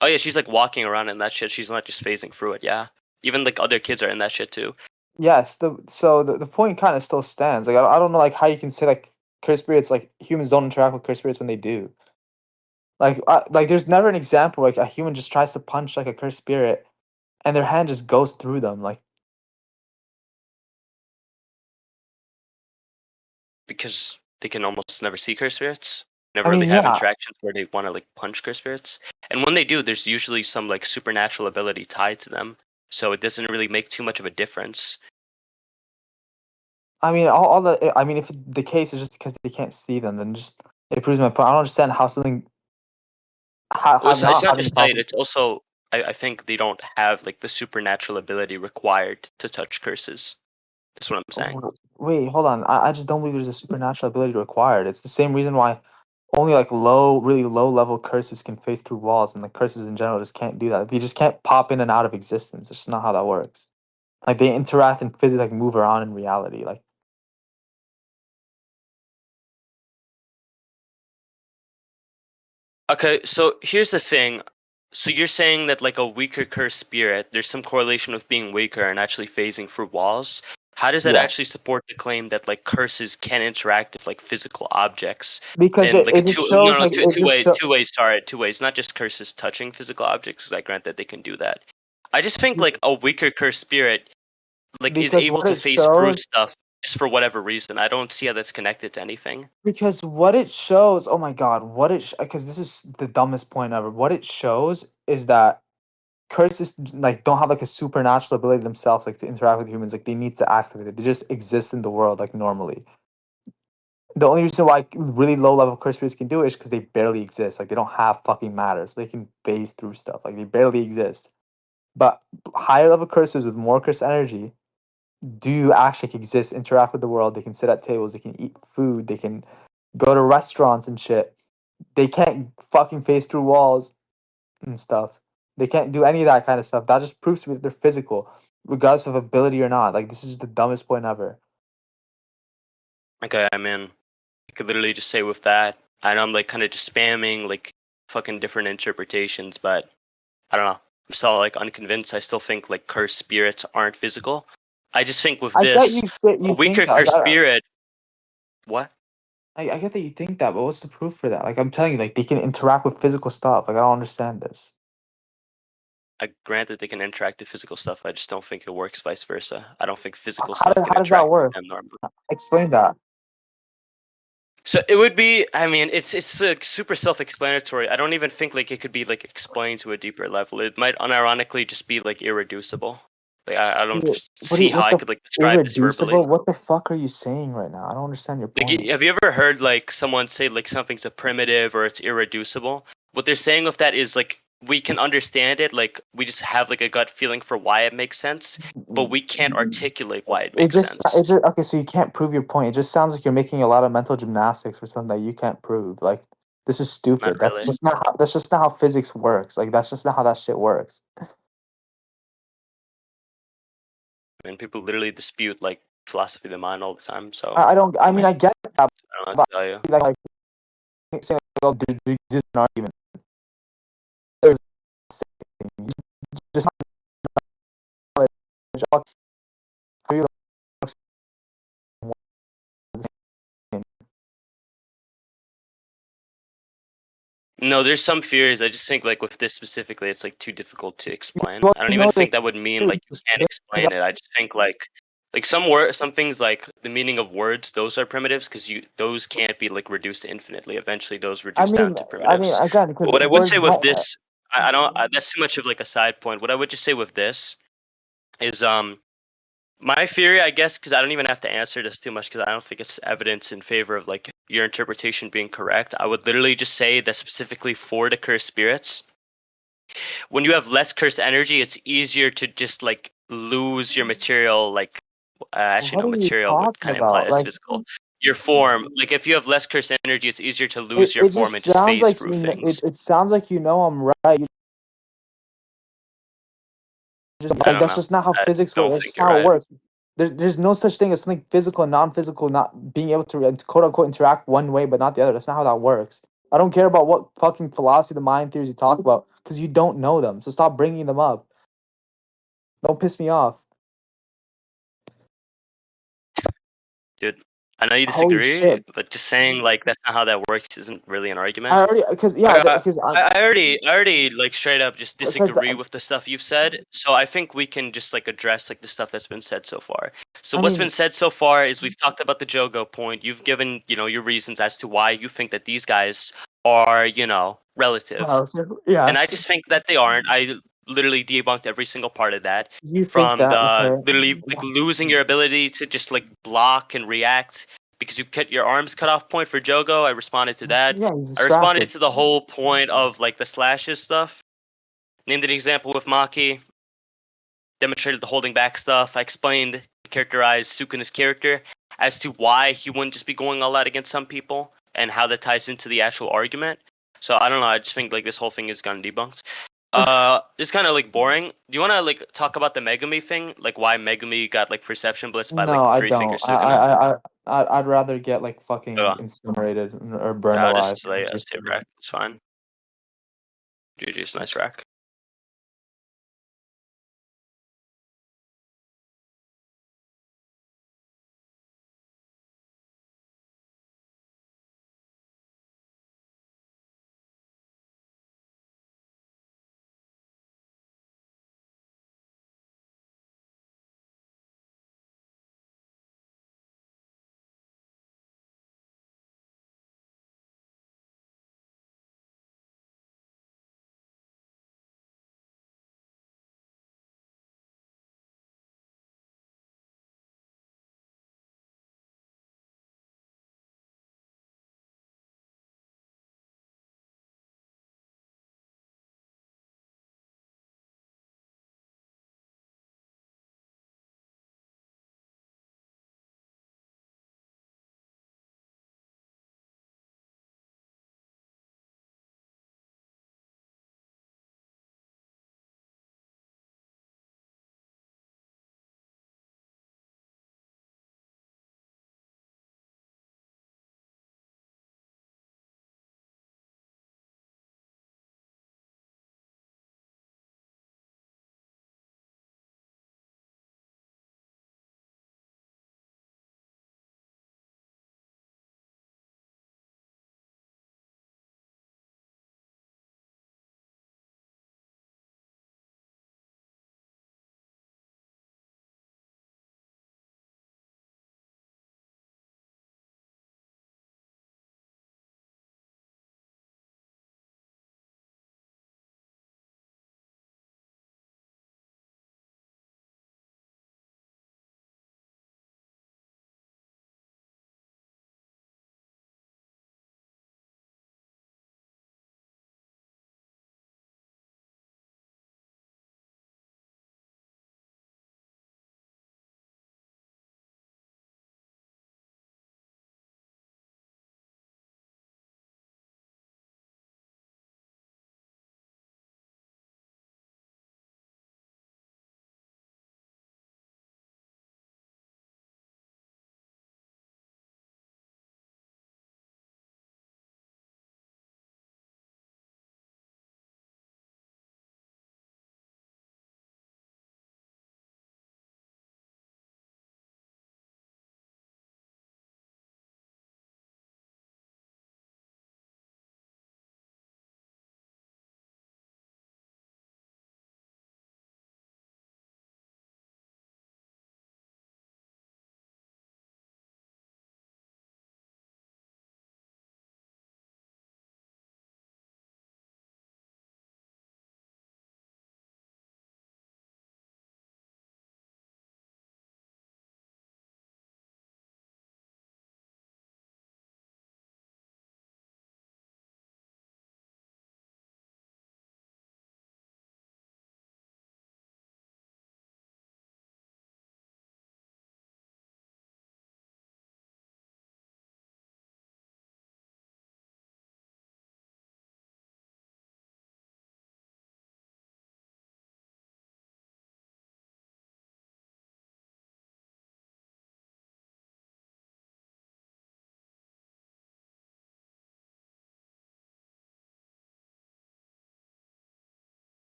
Oh yeah, she's like walking around in that shit. She's not just phasing through it. Yeah, even like other kids are in that shit too. yes. The point kind of still stands. Like I don't know like how you can say like cursed spirits like humans don't interact with cursed spirits when they do. Like there's never an example like a human just tries to punch like a cursed spirit and their hand just goes through them. Like Because they can almost never see cursed spirits. I Never really mean, have yeah. interactions where they want to like punch cursed spirits. And when they do, there's usually some like supernatural ability tied to them. So it doesn't really make too much of a difference. I mean, all the. I mean, if the case is just because they can't see them, then just it proves my point. I don't understand how something Well, have it's not not having just that. problems. It's also I think they don't have like the supernatural ability required to touch curses. That's what I'm saying. Wait, hold on. I just don't believe there's a supernatural ability to acquire it. It's the same reason why only like really low level curses can phase through walls, and the curses in general just can't do that. They just can't pop in and out of existence. It's just not how that works. Like they interact and physically like move around in reality. Like Okay, so here's the thing. So you're saying that like a weaker cursed spirit, there's some correlation with being weaker and actually phasing through walls. How does that yeah, actually support the claim that like curses can interact with like physical objects? because And like a it just shows like it just show, two ways, not just curses touching physical objects, because I grant that they can do that. I just think like a weaker cursed spirit like is because able what to it phase through shows stuff just for whatever reason. I don't see how that's connected to anything. because what it shows. Oh my god, what it because this is the dumbest point ever. What it shows is that curses like don't have like a supernatural ability themselves like to interact with humans. Like they need to activate it. They just exist in the world like normally. The only reason why really low level curse spirits can do it is because they barely exist. Like they don't have fucking matter, so they can phase through stuff. Like they barely exist. But higher level curses with more curse energy do actually exist, interact with the world. They can sit at tables. They can eat food. They can go to restaurants and shit. They can't fucking phase through walls and stuff. They can't do any of that kind of stuff. That just proves to me that they're physical, regardless of ability or not. Like this is the dumbest point ever. Okay, I mean, I could literally just say with that. I know I'm like kind of just spamming like fucking different interpretations, but I don't know. I'm still like unconvinced. I still think like cursed spirits aren't physical. I just think with I get this, you. You a think weaker that. cursed spirit. What? I get that you think that, but what's the proof for that? Like I'm telling you, like they can interact with physical stuff. Like I don't understand this. I grant that they can interact with physical stuff. I just don't think it works vice versa. I don't think physical How stuff does can how does that interact with work? them normally. Explain that. So it would be. I mean, it's like super self-explanatory. I don't even think like it could be like explained to a deeper level. It might unironically just be like irreducible. Like I don't see how What I the could like describe this verbally. irreducible? What the fuck are you saying right now? I don't understand your Like, point. have you ever heard like someone say like something's a primitive or it's irreducible? What they're saying with that is like we can understand it, like we just have like a gut feeling for why it makes sense, but we can't articulate why it makes sense. It just okay. So you can't prove your point. It just sounds like you're making a lot of mental gymnastics for something that you can't prove. Like this is Not stupid. really. That's just not how physics works. Like that's just not how that shit works. I mean, people literally dispute like philosophy of the mind all the time. So I don't. I mean, I get that. I don't know what But to tell you. like saying like, oh, there exists an argument. There's just not knowledge. How you No, there's some fears. I just think like with this specifically, it's like too difficult to explain. well, I don't you even know think that would mean like you can't explain it. I just think like some things like the meaning of words, those are primitives because you those can't be like reduced to infinitely. Eventually, those I reduce down mean, to primitives. again, But because what I would words say with might. this, I don't. That's too much of like a side point. What I would just say with this is my theory, I guess, because I don't even have to answer this too much because I don't think it's evidence in favor of like your interpretation being correct. I would literally just say that specifically for the cursed spirits, when you have less cursed energy, it's easier to just like lose your material. Like, actually, What no, are you material would talking kind of imply about? as Like, physical. Your form, like if you have less cursed energy, it's easier to lose your it form and just just sounds phase like through things. it sounds like you know I'm right. I Like don't that's know. just not how I physics works. don't That's think just you're not how it right. works. There's no such thing as something physical and non-physical not being able to quote unquote interact one way but not the other. That's not how that works. I don't care about what fucking philosophy, the mind theories you talk about because you don't know them. So stop bringing them up. Don't piss me off. Dude, I know you Holy disagree, shit! but just saying like that's not how that works isn't really an I argument. already because yeah I, because I'm I already like straight up just because disagree with the stuff you've said. So I think we can just like address like the stuff that's been said so far. So I what's mean been said so far is we've talked about the Jogo point. You've given, your reasons as to why you think that these guys are, relative. And I yes just think that they aren't. I literally debunked every single part of that. you think From that the okay literally like losing your ability to just like block and react because you cut your arms cut off point for Jogo. I responded to that. yeah he's I responded distracted. to the whole point of like the slashes stuff. Named an example with Maki. Demonstrated the holding back stuff. I explained characterize Sukuna's character as to why he wouldn't just be going all out against some people and how that ties into the actual argument. So I don't know. I just think like this whole thing is gotten debunked. It's kind of like boring. Do you want to like talk about the Megami thing? Like why Megami got like perception blitzed by No, like I three don't. fingers Sukuna? I'd rather get like fucking incinerated or burned alive. Just slay us, rack. It's fine. GG's nice rack.